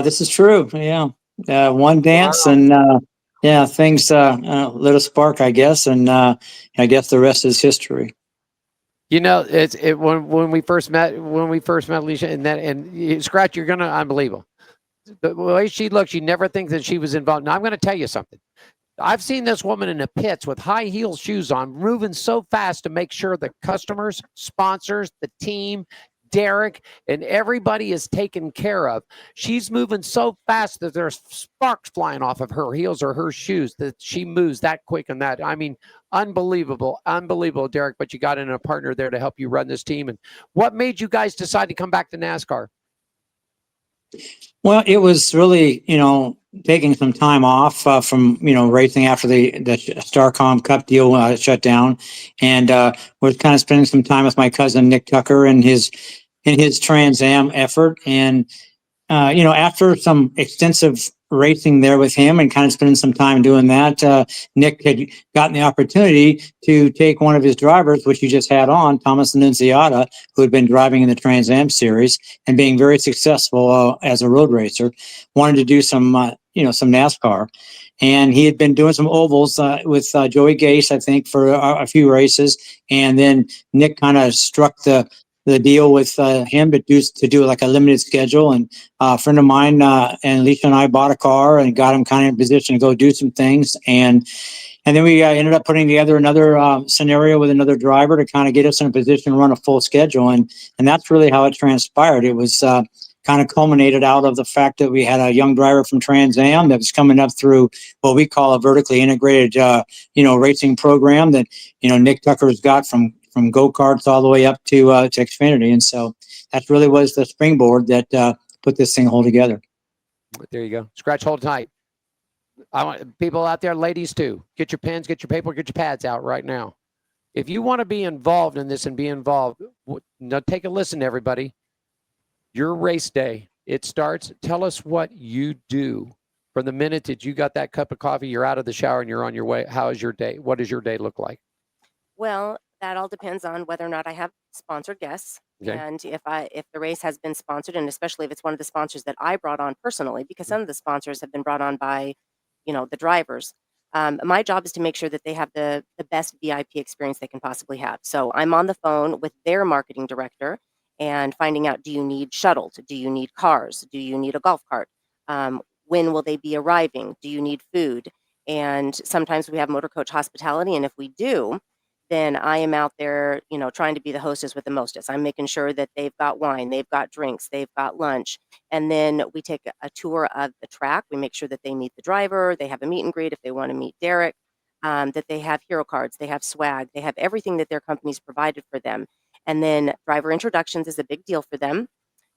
This is true. Yeah. One dance, Wow. and yeah, things lit a spark, I guess, and I guess the rest is history. You know, when we first met Elyashia, and Skratch, you're gonna unbelievable. The way she looked, you never think that she was involved. Now I'm going to tell you something. I've seen this woman in the pits with high heel shoes on, moving so fast to make sure the customers, sponsors, the team, Derrike, and everybody is taken care of. She's moving so fast that there's sparks flying off of her heels or her shoes, that she moves that quick and that. I mean, unbelievable, Derrike. But you got in a partner there to help you run this team. And what made you guys decide to come back to NASCAR? Well, it was really, taking some time off from, racing after the Starcom Cup deal shut down, and was kind of spending some time with my cousin Nick Tucker and his Trans Am effort. And after some extensive racing there with him and kind of spending some time doing that, Nick had gotten the opportunity to take one of his drivers, which you just had on, Thomas Annunziata, who had been driving in the Trans Am series and being very successful as a road racer, wanted to do some NASCAR. And he had been doing some ovals with Joey Gase, I think, for a few races. And then Nick kind of struck the deal with him to do like a limited schedule. And a friend of mine and Elyashia and I bought a car and got him kind of in position to go do some things. And then we ended up putting together another scenario with another driver to kind of get us in a position to run a full schedule. And that's really how it transpired. It was kind of culminated out of the fact that we had a young driver from Trans Am that was coming up through what we call a vertically integrated, racing program that, Nick Tucker's got from go-karts all the way up to Xfinity. And so that really was the springboard that put this thing all together. There you go. Skratch, hold tight. I want people out there, ladies too, get your pens, get your paper, get your pads out right now. If you want to be involved in this and be involved, now take a listen, everybody. Your race day, it starts. Tell us what you do from the minute that you got that cup of coffee, you're out of the shower and you're on your way. How is your day? What does your day look like? Well, that all depends on whether or not I have sponsored guests. Okay. And if the race has been sponsored, and especially if it's one of the sponsors that I brought on personally, because some of the sponsors have been brought on by, the drivers. My job is to make sure that they have the best VIP experience they can possibly have. So I'm on the phone with their marketing director and finding out, do you need shuttles? Do you need cars? Do you need a golf cart? When will they be arriving? Do you need food? And sometimes we have motor coach hospitality. And if we do, then I am out there, trying to be the hostess with the mostest. I'm making sure that they've got wine, they've got drinks, they've got lunch. And then we take a tour of the track. We make sure that they meet the driver, they have a meet and greet if they want to meet Derrike, that they have hero cards, they have swag, they have everything that their company's provided for them. And then driver introductions is a big deal for them.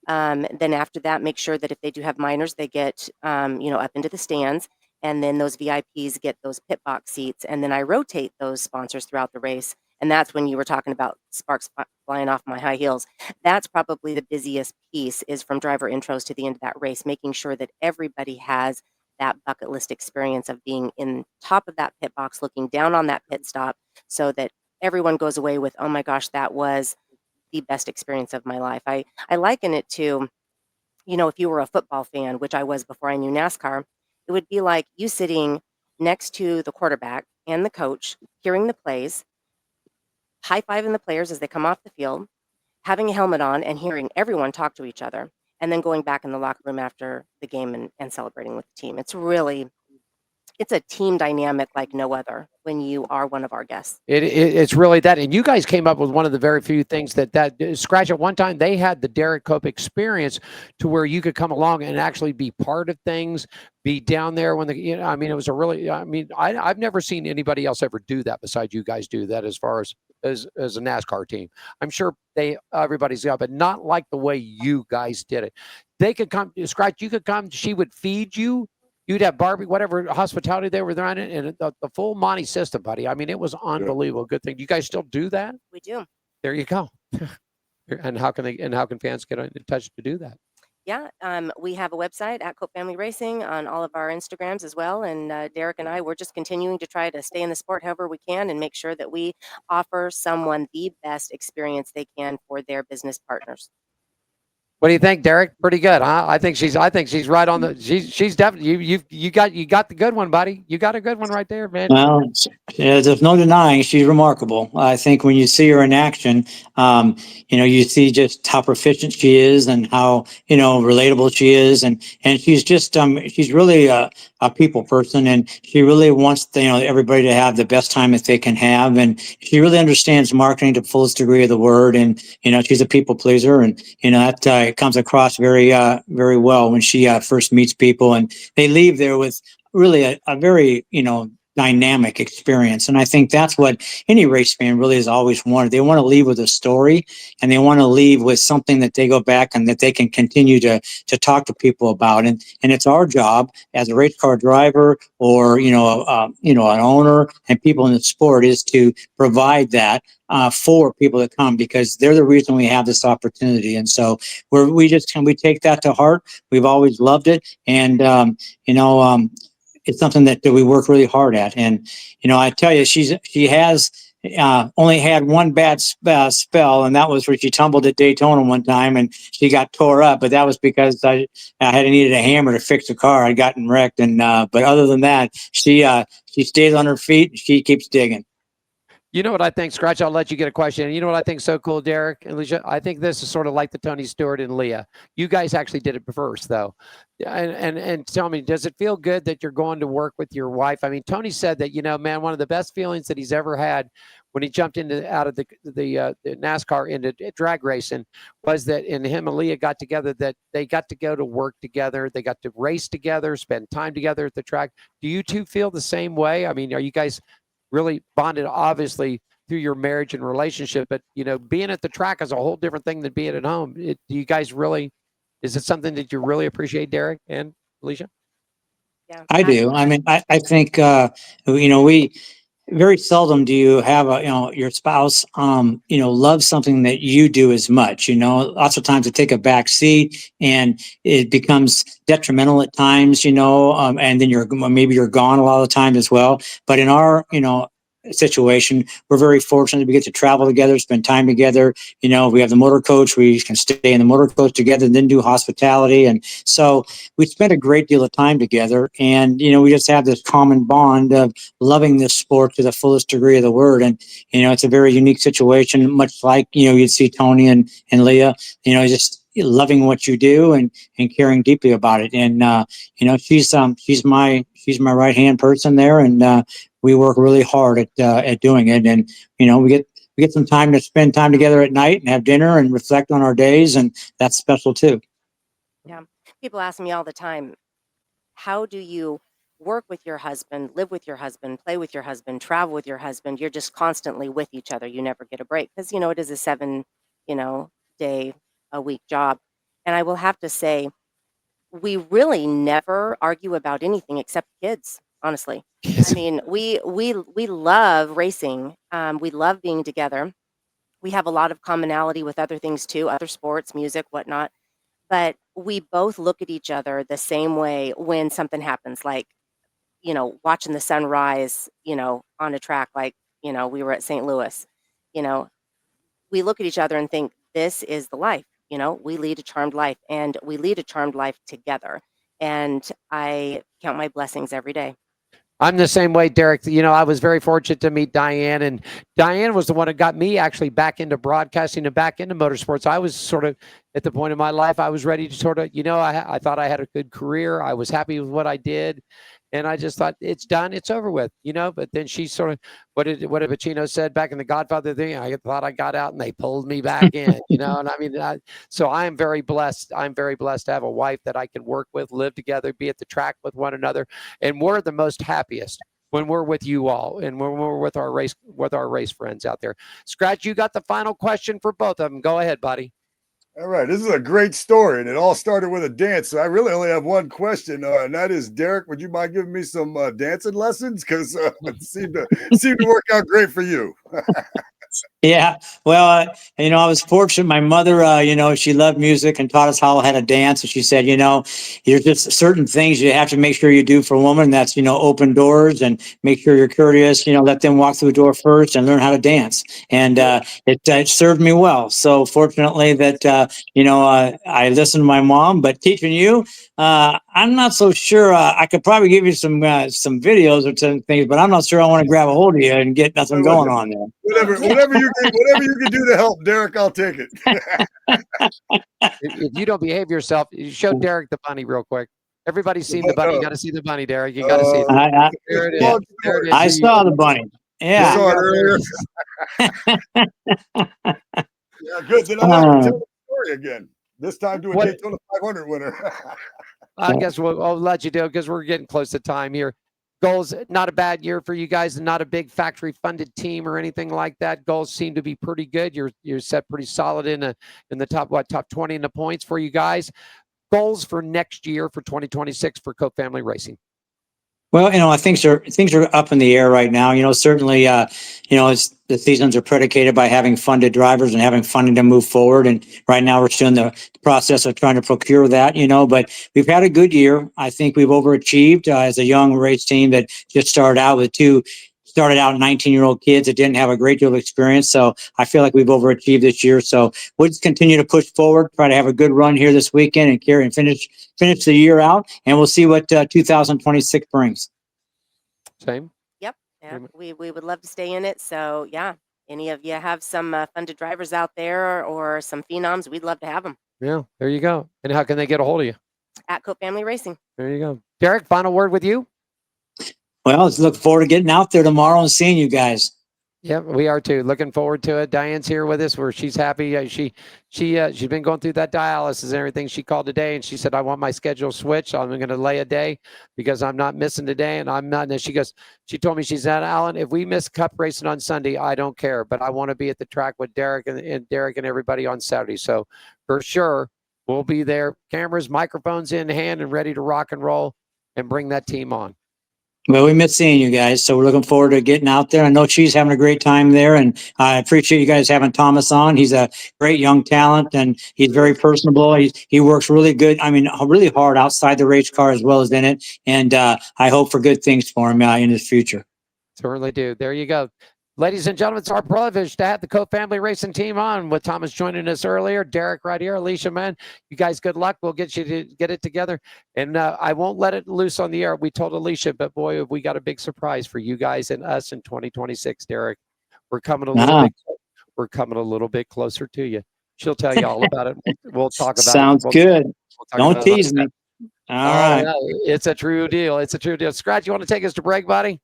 Then after that, make sure that if they do have minors, they get, up into the stands. And then those VIPs get those pit box seats. And then I rotate those sponsors throughout the race. And that's when you were talking about sparks flying off my high heels. That's probably the busiest piece, is from driver intros to the end of that race, making sure that everybody has that bucket list experience of being in top of that pit box, looking down on that pit stop, so that everyone goes away with, oh my gosh, that was the best experience of my life. I liken it to, if you were a football fan, which I was before I knew NASCAR, it would be like you sitting next to the quarterback and the coach, hearing the plays, high-fiving the players as they come off the field, having a helmet on and hearing everyone talk to each other, and then going back in the locker room after the game and celebrating with the team. It's a team dynamic like no other when you are one of our guests. It's really that. And you guys came up with one of the very few things that Skratch, at one time, they had the Derrike Cope experience to where you could come along and actually be part of things, be down there when it was a really, I've never seen anybody else ever do that besides you guys do that as far as a NASCAR team. I'm sure everybody's got, but not like the way you guys did it. They could come, Skratch, you could come, she would feed you. You'd have barbecue, whatever hospitality they were running, and the full Monty system, buddy. I mean, it was unbelievable. Good thing. Do you guys still do that? We do. There you go. And how can fans get in touch to do that? Yeah, we have a website at Cope Family Racing, on all of our Instagrams as well. And Derrike and I, we're just continuing to try to stay in the sport however we can and make sure that we offer someone the best experience they can for their business partners. What do you think, Derrike? Pretty good, huh? I think she's right on the. She's definitely you got the good one, buddy. You got a good one right there, man. Well, there's no denying she's remarkable. I think when you see her in action, you see just how proficient she is and how relatable she is, and she's just she's really a people person, and she really wants everybody to have the best time that they can have, and she really understands marketing to the fullest degree of the word, and she's a people pleaser, and that it comes across very very well when she first meets people, and they leave there with really a very dynamic experience. And I think that's what any race fan really has always wanted. They want to leave with a story, and they want to leave with something that they go back and that they can continue to talk to people about. And it's our job as a race car driver, or an owner and people in the sport, is to provide that for people that come, because they're the reason we have this opportunity. And so we take that to heart. We've always loved it, and it's something that we work really hard at. And I tell you, she has only had one bad spell, and that was where she tumbled at Daytona one time and she got tore up. But that was because I had needed a hammer to fix the car. I'd gotten wrecked, and but other than that, she stays on her feet. She keeps digging. You know what I think, Skratch? I'll let you get a question. And you know what I think is so cool, Derrike and Elyashia? I think this is sort of like the Tony Stewart and Leah. You guys actually did it first, though. And tell me, does it feel good that you're going to work with your wife? I mean, Tony said that, man, one of the best feelings that he's ever had when he jumped out of the NASCAR into drag racing was that, and him and Leah got together, that they got to go to work together. They got to race together, spend time together at the track. Do you two feel the same way? I mean, are you guys really bonded, obviously, through your marriage and relationship, but being at the track is a whole different thing than being at home. Do you guys really, is it something that you really appreciate, Derrike and Elyashia? Yeah, I do. I mean, I think we very seldom do you have your spouse love something that you do as much. Lots of times they take a back seat, and it becomes detrimental at times, and then maybe you're gone a lot of the time as well. But in our situation, we're very fortunate we get to travel together, spend time together. We have the motor coach, we can stay in the motor coach together, then do hospitality. And so we spend a great deal of time together, and we just have this common bond of loving this sport to the fullest degree of the word. And it's a very unique situation, much like you'd see Tony and Leah, just loving what you do and caring deeply about it. And she's my right hand person there, and we work really hard at doing it. And we get some time to spend time together at night and have dinner and reflect on our days, and that's special too. Yeah. People ask me all the time, how do you work with your husband, live with your husband, play with your husband, travel with your husband? You're just constantly with each other. You never get a break because, it is a 7-day a week job. And I will have to say, we really never argue about anything except kids, honestly. I mean, we love racing. We love being together. We have a lot of commonality with other things too, other sports, music, whatnot. But we both look at each other the same way when something happens, like, watching the sun rise, on a track, like, we were at St. Louis. We look at each other and think, this is the life. We lead a charmed life, and we lead a charmed life together. And I count my blessings every day. I'm the same way, Derrike. I was very fortunate to meet Diane, and Diane was the one that got me actually back into broadcasting and back into motorsports. I was sort of at the point in my life I was ready to sort of, I thought I had a good career. I was happy with what I did. And I just thought, it's done, it's over with, But then she sort of, what did Pacino said back in the Godfather thing? I thought I got out and they pulled me back in, And I mean, so I am very blessed. I'm very blessed to have a wife that I can work with, live together, be at the track with one another, and we're the most happiest when we're with you all and when we're with our race friends out there. Skratch, you got the final question for both of them. Go ahead, buddy. All right, this is a great story, and it all started with a dance. So I really only have one question, and that is, Derrike, would you mind giving me some dancing lessons? Because it seemed to work out great for you. Yeah, well, I was fortunate. My mother, she loved music and taught us how to dance. And she said, there's just certain things you have to make sure you do for a woman. That's, open doors and make sure you're courteous, let them walk through the door first and learn how to dance. And it served me well. So fortunately that, I listened to my mom, but teaching you, I'm not so sure. I could probably give you some videos or some things, but I'm not sure I want to grab a hold of you and get nothing going on there. Whatever you can do to help, Derrike, I'll take it. If you don't behave yourself, you show Derrike the bunny real quick. Everybody's seen the bunny. You got to see the bunny, Derrike. You got to see it. There it is. There it is. I saw the bunny. Yeah. You saw it earlier. Yeah, good. Then I'll have to tell the story again. This time to a Daytona 500 winner. I guess I'll let you do it because we're getting close to time here. Goals, not a bad year for you guys, and not a big factory-funded team or anything like that. Goals seem to be pretty good. You're set pretty solid in the top 20 in the points for you guys. Goals for next year for 2026 for Cope Family Racing. Well, I think things are up in the air right now. Certainly, it's the seasons are predicated by having funded drivers and having funding to move forward. And right now, we're still in the process of trying to procure that. But we've had a good year. I think we've overachieved as a young race team that just started out 19-year-old kids that didn't have a great deal of experience. So I feel like we've overachieved this year. So we'll just continue to push forward, try to have a good run here this weekend and finish the year out. And we'll see what 2026 brings. Same. Yep. Yeah, we would love to stay in it. So yeah, any of you have some funded drivers out there or some phenoms, we'd love to have them. Yeah, there you go. And how can they get a hold of you? At Cope Family Racing. There you go. Derrike, final word with you? Well, let's look forward to getting out there tomorrow and seeing you guys. Yeah, we are too. Looking forward to it. Diane's here with us, where she's happy. She's been going through that dialysis and everything. She called today and she said, "I want my schedule switched. I'm going to lay a day because I'm not missing today." And I'm not. And she told me, she said, "Alan, if we miss Cup racing on Sunday, I don't care, but I want to be at the track with Derrike and Derrike and everybody on Saturday." So for sure, we'll be there, cameras, microphones in hand, and ready to rock and roll and bring that team on. Well, we miss seeing you guys, so we're looking forward to getting out there. I know she's having a great time there, and I appreciate you guys having Thomas on. He's a great young talent, and he's very personable. He works really good. Really hard outside the race car as well as in it, and I hope for good things for him in his future. Certainly do. There you go. Ladies and gentlemen, it's our privilege to have the Cope Family Racing team on with Thomas joining us earlier. Derrike right here. Elyashia, man, you guys, good luck. We'll get you to get it together. And I won't let it loose on the air. We told Elyashia, but boy, we got a big surprise for you guys and us in 2026, Derrike. We're coming a little bit closer to you. She'll tell you all about it. We'll talk about Sounds it. good. Don't tease me. All right. It's a true deal. It's a true deal. Skratch, you want to take us to break, buddy?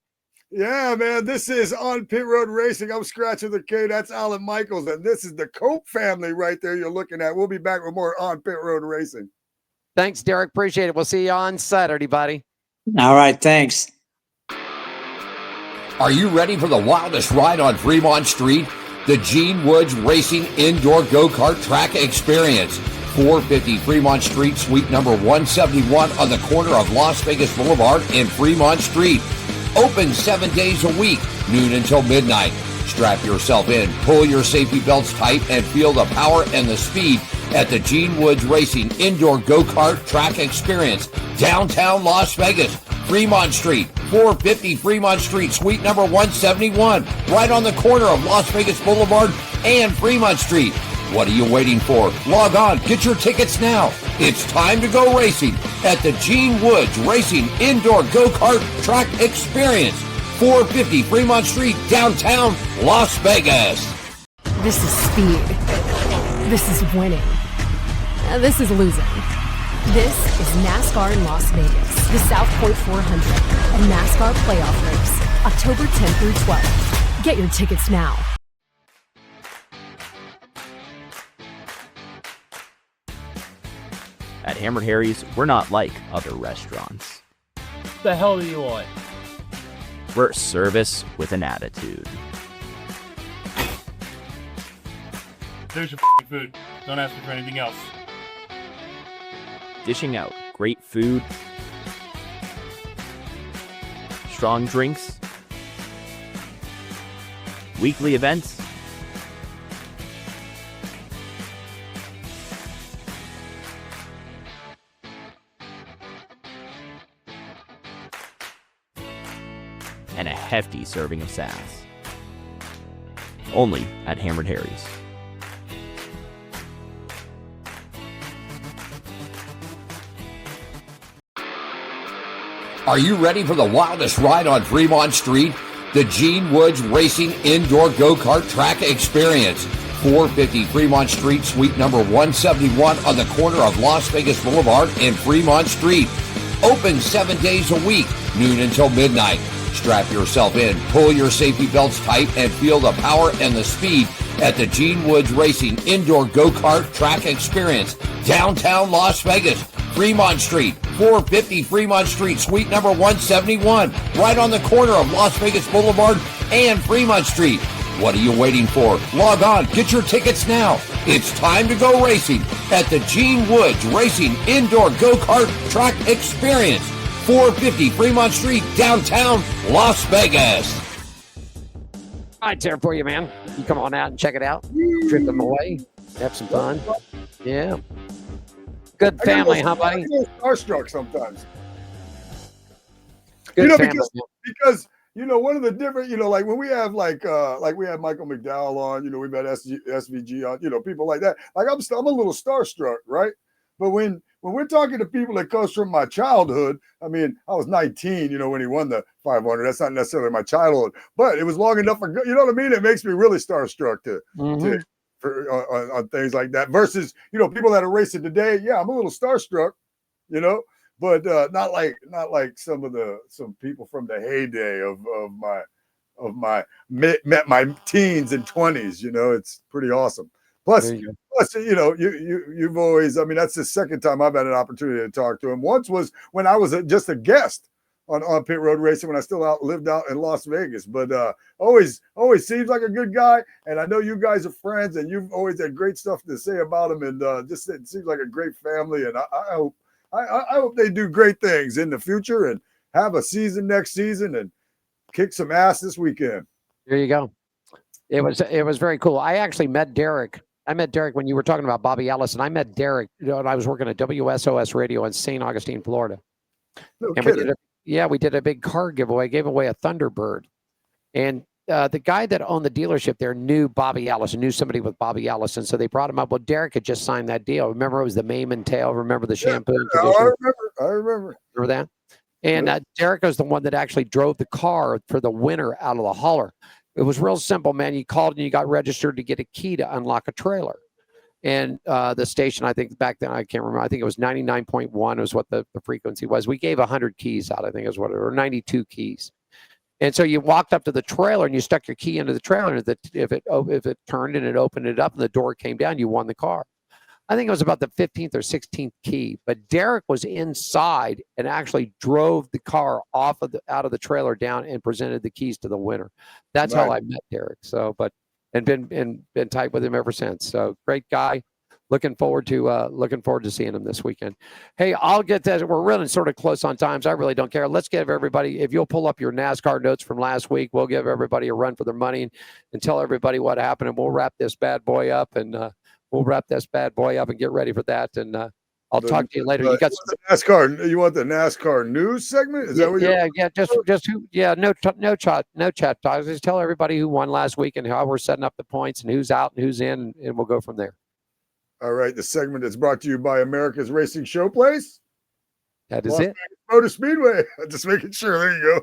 Yeah, man, this is On Pit Road Racing. I'm Skratch with the K. That's Alan Michaels, and this is the Cope family right there you're looking at. We'll be back with more On Pit Road Racing. Thanks, Derrike. Appreciate it. We'll see you on Saturday, buddy. All right, thanks. Are you ready for the wildest ride on Fremont Street? The Gene Woods Racing Indoor Go-Kart Track Experience. 450 Fremont Street, suite number 171 on the corner of Las Vegas Boulevard and Fremont Street. Open 7 days a week, noon until midnight. Strap yourself in, pull your safety belts tight, and feel the power and the speed at the Gene Woods Racing Indoor Go-Kart Track Experience, downtown Las Vegas, Fremont Street, 450 Fremont Street, suite number 171, right on the corner of Las Vegas Boulevard and Fremont Street. What are you waiting for? Log on, get your tickets now. It's time to go racing at the Gene Woods Racing Indoor Go-Kart Track Experience, 450 Fremont Street, downtown Las Vegas. This is speed. This is winning. This is losing. This is NASCAR in Las Vegas, the South Point 400, a NASCAR playoff race, October 10th through 12th. Get your tickets now. At Hammered Harry's, we're not like other restaurants. The hell do you want? We're service with an attitude. There's your food. Don't ask me for anything else. Dishing out great food, strong drinks, weekly events, and a hefty serving of sass. Only at Hammered Harry's. Are you ready for the wildest ride on Fremont Street? The Gene Woods Racing Indoor Go-Kart Track Experience. 450 Fremont Street, suite number 171 on the corner of Las Vegas Boulevard and Fremont Street. Open 7 days a week, noon until midnight. Strap yourself in, pull your safety belts tight, and feel the power and the speed at the Gene Woods Racing Indoor Go-Kart Track Experience, downtown Las Vegas, Fremont Street, 450 Fremont Street, suite number 171, right on the corner of Las Vegas Boulevard and Fremont Street. What are you waiting for? Log on, get your tickets now. It's time to go racing at the Gene Woods Racing Indoor Go-Kart Track Experience, 450 Fremont Street, downtown Las Vegas. All right, there for you, man. You come on out and check it out. Trip them away. Have some fun. Yeah. Good family, huh, buddy? I get starstruck sometimes. Good family, because one of the different, like when we have like we have Michael McDowell on, we've had SVG on, people like that. Like I'm a little starstruck, right? But when we're talking to people that comes from my childhood, I mean, I was 19, when he won the 500. That's not necessarily my childhood, but it was long enough for, you know what I mean? It makes me really starstruck on things like that. Versus, people that are racing today. Yeah, I'm a little starstruck, but not like some people from the heyday of my teens and 20s. It's pretty awesome. Plus, you've always, I mean, that's the second time I've had an opportunity to talk to him. Once was when I was just a guest on Pit Road Racing when I still lived out in Las Vegas. But always seems like a good guy. And I know you guys are friends, and you've always had great stuff to say about him. And just it seems like a great family. And I hope they do great things in the future and have a season next season and kick some ass this weekend. There you go. It was very cool. I actually met Derrike. I met Derrike when you were talking about Bobby Allison. I met Derrike, and I was working at WSOS Radio in St. Augustine, Florida. No and kidding. we did a big car giveaway. Gave away a Thunderbird, and the guy that owned the dealership there knew Bobby Allison, knew somebody with Bobby Allison, so they brought him up. Well, Derrike had just signed that deal. Remember, it was the mane and tail. Remember the shampoo and conditioner? I remember. Remember that? And Derrike was the one that actually drove the car for the winner out of the hauler. It was real simple, man. You called and you got registered to get a key to unlock a trailer. And the station, I think back then, I can't remember. I think it was 99.1 was what the frequency was. We gave 100 keys out, I think is what it was, or 92 keys. And so you walked up to the trailer and you stuck your key into the trailer. And if it turned and it opened it up and the door came down, you won the car. I think it was about the 15th or 16th key. But Derrike was inside and actually drove the car out of the trailer down and presented the keys to the winner. That's how I met Derrike. So, and been tight with him ever since. So great guy. Looking forward to seeing him this weekend. Hey, I'll get that. We're running sort of close on times. I really don't care. Let's give everybody, if you'll pull up your NASCAR notes from last week, we'll give everybody a run for their money and tell everybody what happened, and we'll wrap this bad boy up and get ready for that. And I'll talk to you later. You got some NASCAR. You want the NASCAR news segment? Is that what no chat talk. Just tell everybody who won last week and how we're setting up the points and who's out and who's in, and we'll go from there. All right. The segment is brought to you by America's Racing Showplace. That is it. Motor Speedway. Just making sure. There you go.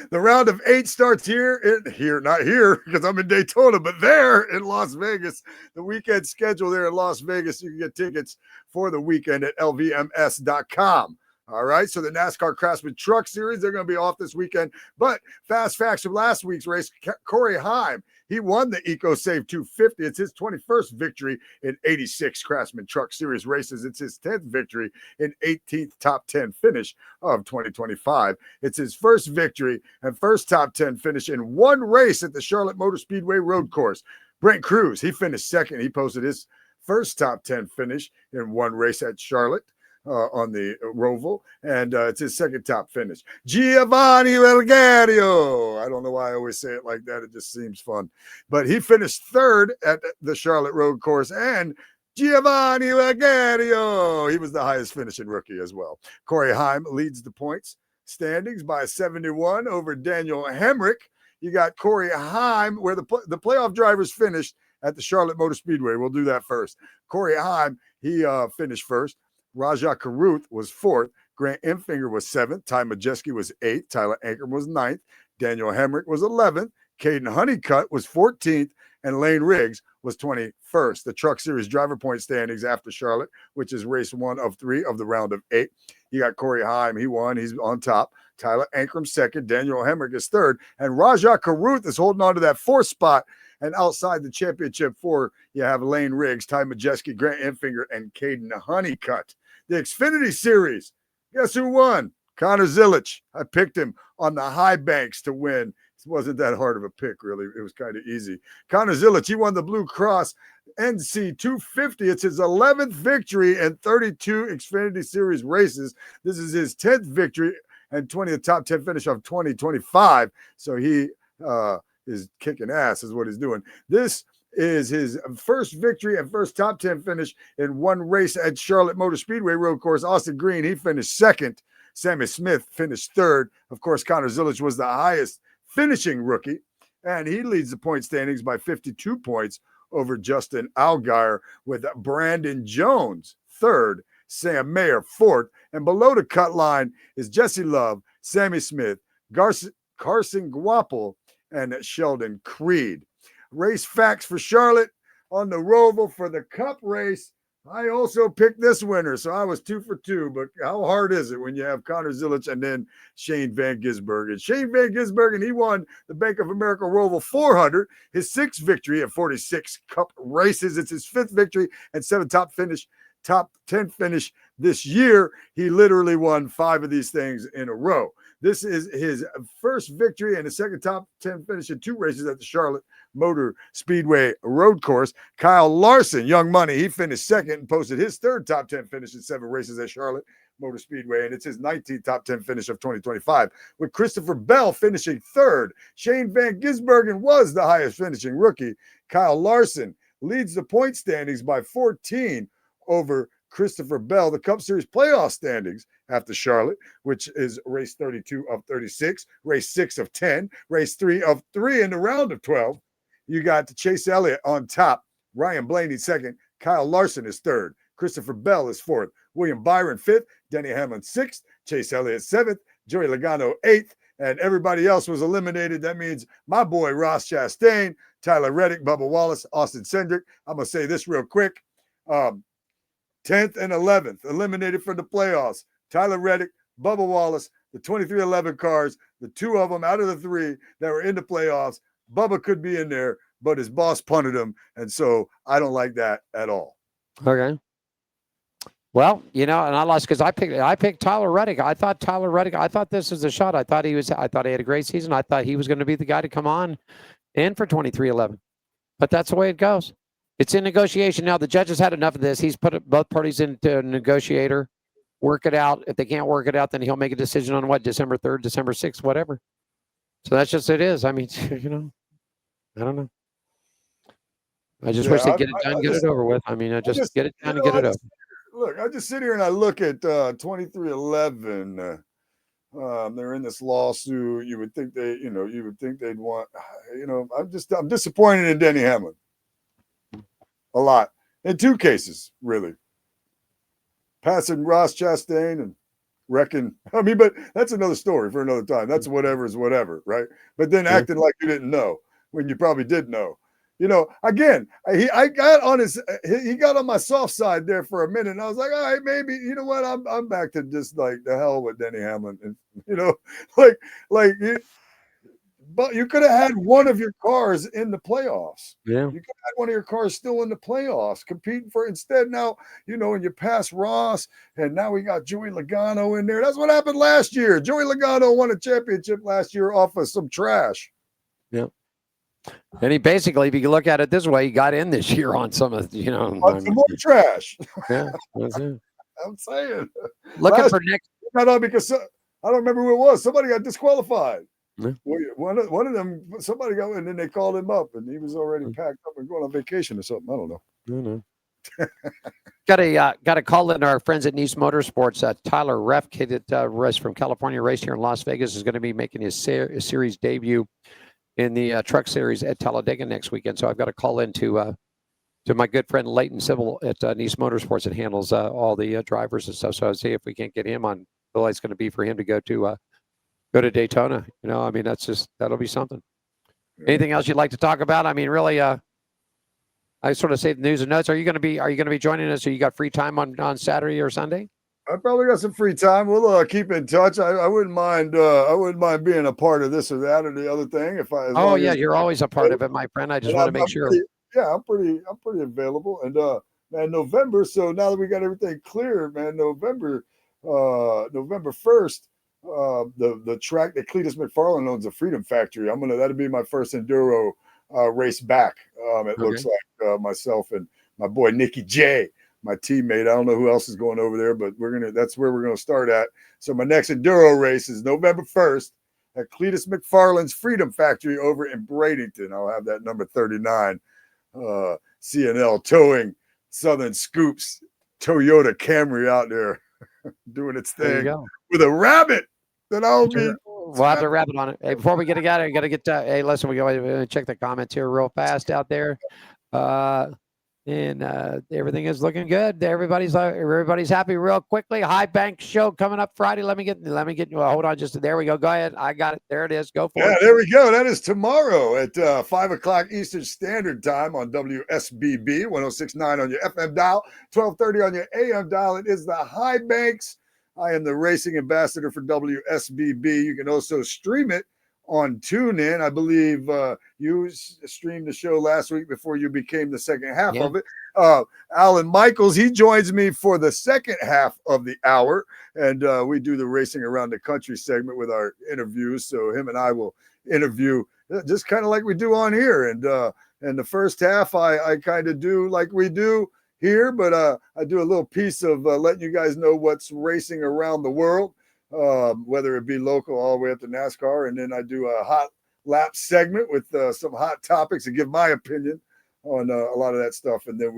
The round of 8 starts not here because I'm in Daytona, but there in Las Vegas. The weekend schedule there in Las Vegas. You can get tickets for the weekend at lvms.com. All right. So the NASCAR Craftsman Truck Series, they're going to be off this weekend. But fast facts from last week's race, Corey Heim, he won the EcoSave 250. It's his 21st victory in 86 Craftsman Truck Series races. It's his 10th victory in 18th top 10 finish of 2025. It's his first victory and first top 10 finish in one race at the Charlotte Motor Speedway Road Course. Brent Cruz, he finished second. He posted his first top 10 finish in one race at Charlotte. On the Roval, and it's his second top finish. Giovanni Valgario. I don't know why I always say it like that. It just seems fun. But he finished third at the Charlotte Road Course, and Giovanni Valgario, he was the highest finishing rookie as well. Corey Heim leads the points standings by 71 over Daniel Hemrick. You got Corey Heim, where the playoff drivers finished at the Charlotte Motor Speedway. We'll do that first. Corey Heim, he finished first. Raja Karuth was 4th. Grant Enfinger was 7th. Ty Majeski was 8th. Tyler Ankrum was 9th. Daniel Hemrick was 11th. Caden Honeycutt was 14th. And Lane Riggs was 21st. The Truck Series driver point standings after Charlotte, which is race 1 of 3 of the round of 8. You got Corey Heim. He won. He's on top. Tyler Ankrum 2nd. Daniel Hemrick is 3rd. And Raja Karuth is holding on to that 4th spot. And outside the championship 4, you have Lane Riggs, Ty Majeski, Grant Enfinger, and Caden Honeycutt. The Xfinity Series, Guess who won? Connor Zilic. I picked him on the high banks to win. It wasn't that hard of a pick, really. It was kind of easy. Connor Zilic, he won the Blue Cross NC 250. It's his 11th victory and 32 Xfinity Series races. This is his 10th victory and 20th top 10 finish of 2025. So he is kicking ass is what he's doing. This is his first victory and first top 10 finish in one race at Charlotte Motor Speedway road course. Austin Green, he finished second. Sammy Smith finished third. Of course, Connor Zilic was the highest finishing rookie, and he leads the point standings by 52 points over Justin Allgaier, with Brandon Jones third, Sam Mayer fourth, and below the cut line is Jesse Love, Sammy Smith, Carson Guapel, and Sheldon Creed. Race facts for Charlotte on the Roval for the Cup race. I also picked this winner, so I was 2 for 2. But how hard is it when you have Connor Zilic and then Shane Van Gisbergen? Shane Van Gisbergen, he won the Bank of America Roval 400, his 6th victory at 46 Cup races. It's his 5th victory and 7th top 10 finish this year. He literally won 5 of these things in a row. This is his first victory and his second top 10 finish in 2 races at the Charlotte Motor Speedway road course. Kyle Larson, Young Money, he finished second and posted his 3rd top 10 finish in 7 races at Charlotte Motor Speedway, and it's his 19th top 10 finish of 2025, with Christopher Bell finishing 3rd. Shane Van Gisbergen was the highest finishing rookie. Kyle Larson leads the point standings by 14 over Christopher Bell. The Cup Series playoff standings after Charlotte, which is race 32 of 36, race 6 of 10, race 3 of 3 in the round of 12. You got Chase Elliott on top, Ryan Blaney second, Kyle Larson is third, Christopher Bell is fourth, William Byron fifth, Denny Hamlin sixth, Chase Elliott seventh, Joey Logano eighth, and everybody else was eliminated. That means my boy Ross Chastain, Tyler Reddick, Bubba Wallace, Austin Cindric. I'm going to say this real quick. 10th and 11th eliminated from the playoffs. Tyler Reddick, Bubba Wallace, the 2311 cars, the 2 of them out of the 3 that were in the playoffs. Bubba could be in there, but his boss punted him, and so I don't like that at all. Okay. Well, and I lost because I picked Tyler Reddick. I thought this was a shot. I thought he had a great season. I thought he was going to be the guy to come on in for 2311. But that's the way it goes. It's in negotiation now. The judges had enough of this. He's put both parties into a negotiator. Work it out. If they can't work it out, then he'll make a decision on what, December 3rd, December 6th, whatever. So that's just it is. I mean, I don't know. I just wish they'd get it done, get it over with. I mean, just get it done and get it over. Look, I just sit here and I look at 2311. They're in this lawsuit. You would think they'd want, I'm disappointed in Denny Hamlin. A lot. In 2 cases, really. Passing Ross Chastain and wrecking. I mean, but that's another story for another time. That's whatever is whatever, right? But then acting like you didn't know when you probably did know. Again, he got on my soft side there for a minute, and I was like, all right, maybe, you know what? I'm back to just like the hell with Denny Hamlin, and but you could have had one of your cars in the playoffs. Yeah. You could have had one of your cars still in the playoffs competing for instead. Now, and you pass Ross, and now we got Joey Logano in there. That's what happened last year. Joey Logano won a championship last year off of some trash. Yeah. And he basically, if you look at it this way, he got in this year on some of, on some more trash. Yeah, that's it. I'm saying. Looking for next. Because I don't remember who it was. Somebody got disqualified. Yeah. One of them, somebody got, and then they called him up, and he was already packed up and going on vacation or something. I don't know. Got to call in our friends at Nice Motorsports. Tyler Reff, kid that race from California, raced here in Las Vegas, is going to be making his series debut in the Truck Series at Talladega next weekend. So I've got to call in to my good friend Leighton Civil at Nice Motorsports that handles all the drivers and stuff. So I'll see if we can't get him on. The light's going to be for him to go to Daytona. I mean, that'll be something. Anything else you'd like to talk about? I mean, really, I sort of say the news and notes. Are you going to be joining us? Or you got free time on Saturday or Sunday? I probably got some free time. We'll keep in touch. I wouldn't mind. I wouldn't mind being a part of this or that or the other thing. You're always a part of it, my friend. I just want to make sure. I'm pretty available. And man, November. So now that we got everything clear, man, November. November 1st, the track that Cletus McFarland owns, the Freedom Factory. That'll be my first enduro race back. It looks like myself and my boy Nicky J, my teammate. I don't know who else is going over there, but that's where we're gonna start at. So my next enduro race is November 1st at Cletus McFarland's Freedom Factory over in Bradenton. I'll have that number 39. CNL towing Southern Scoops Toyota Camry out there doing its thing with a rabbit that I'll be. We'll have the rabbit on it. Hey, before we get together, you got to get. Hey, listen, we go check the comments here real fast out there, and everything is looking good. Everybody's happy. Real quickly, High Bank show coming up Friday. Let me get. Well, hold on, just there we go. Go ahead. I got it. There it is. Go for it. Yeah, there we go. That is tomorrow at 5 o'clock Eastern Standard Time on WSBB 106.9 on your FM dial, 1230 on your AM dial. It is the High Banks. I am the racing ambassador for WSBB. You can also stream it on TuneIn. I believe you streamed the show last week before you became the second half of it. Alan Michaels, he joins me for the second half of the hour, and we do the Racing Around the Country segment with our interviews. So him and I will interview just kind of like we do on here. And the first half, I kind of do like we do here, but I do a little piece of letting you guys know what's racing around the world, whether it be local all the way up to NASCAR. And then I do a hot lap segment with some hot topics and give my opinion on a lot of that stuff. And then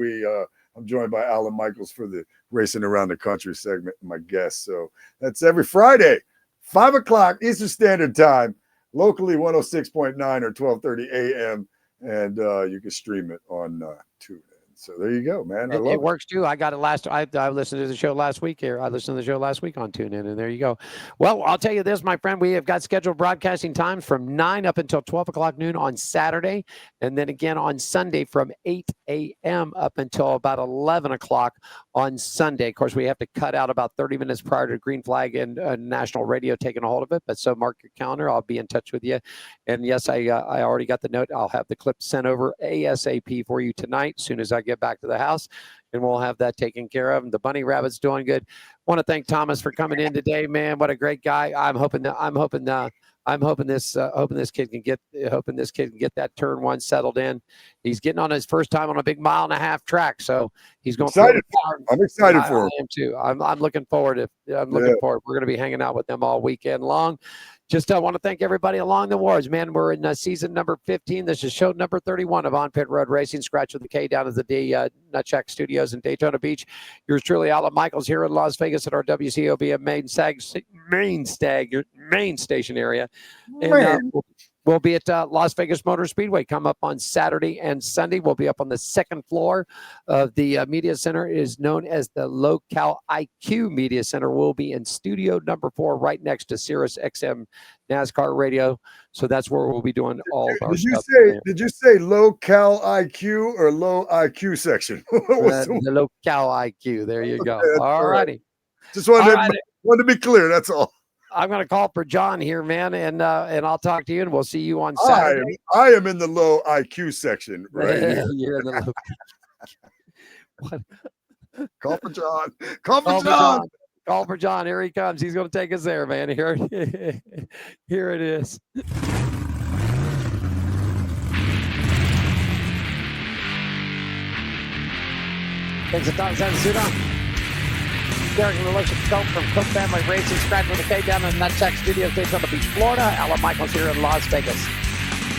I'm joined by Alan Michaels for the Racing Around the Country segment, my guest. So that's every Friday, 5 o'clock Eastern Standard Time, locally 106.9 or 1230 AM. And you can stream it on TuneIn. So there you go, man. It works too. I got it last. I listened to the show last week here. I listened to the show last week on TuneIn, and there you go. Well, I'll tell you this, my friend. We have got scheduled broadcasting times from 9 up until 12 o'clock noon on Saturday, and then again on Sunday from 8 a.m. up until about 11 o'clock on Sunday. Of course, we have to cut out about 30 minutes prior to Green Flag and national radio taking a hold of it. But so mark your calendar. I'll be in touch with you. And yes, I already got the note. I'll have the clip sent over ASAP for you tonight as soon as I get back to the house, and we'll have that taken care of. And the bunny rabbit's doing good. Want to thank Thomas for coming in today, man. What a great guy. I'm hoping this kid can get that turn one settled in. He's getting on his first time on a big 1.5 mile track, so he's going. I'm excited for him. I am too. I'm looking forward. Forward. We're going to be hanging out with them all weekend long. Just want to thank everybody along the wards, man. We're in season number 15. This is show number 31 of On Pit Road Racing. Skratch with the K down at the Nutcheck Studios in Daytona Beach. Yours truly, Alan Michaels, here in Las Vegas at our WCOB main station area. And we'll be at Las Vegas Motor Speedway. Come up on Saturday and Sunday. We'll be up on the second floor of the media center. It is known as the Local IQ Media Center. We'll be in studio number 4 right next to Sirius XM NASCAR radio. So that's where we'll be doing all of our stuff. Did you say Local IQ or low IQ section? The Local IQ. There you go. Okay, all righty. Just wanted to be clear. That's all. I'm going to call for John here, man, and I'll talk to you, and we'll see you on Saturday. I am in the low IQ section, right? You're in the low. Call for John. Call for John. Call for John. Here he comes. He's going to take us there, man. Here it is. Thanks a ton, Sudan. Derrike and Elyashia from Cook Family Racing, Skratch with a K down in Nutcheck Studios, Daytona Beach, Florida. Alan Michaels here in Las Vegas.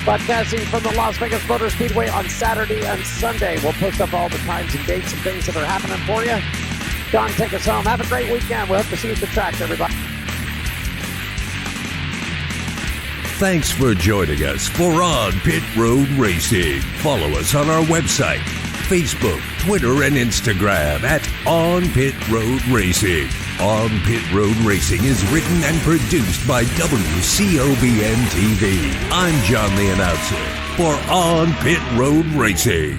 Broadcasting from the Las Vegas Motor Speedway on Saturday and Sunday. We'll post up all the times and dates and things that are happening for you. John, take us home. Have a great weekend. We'll hope to see you at the track, everybody. Thanks for joining us for On Pit Road Racing. Follow us on our website, Facebook, Twitter, and Instagram at On Pit Road Racing. On Pit Road Racing is written and produced by WCOBN TV. I'm John the announcer for On Pit Road Racing.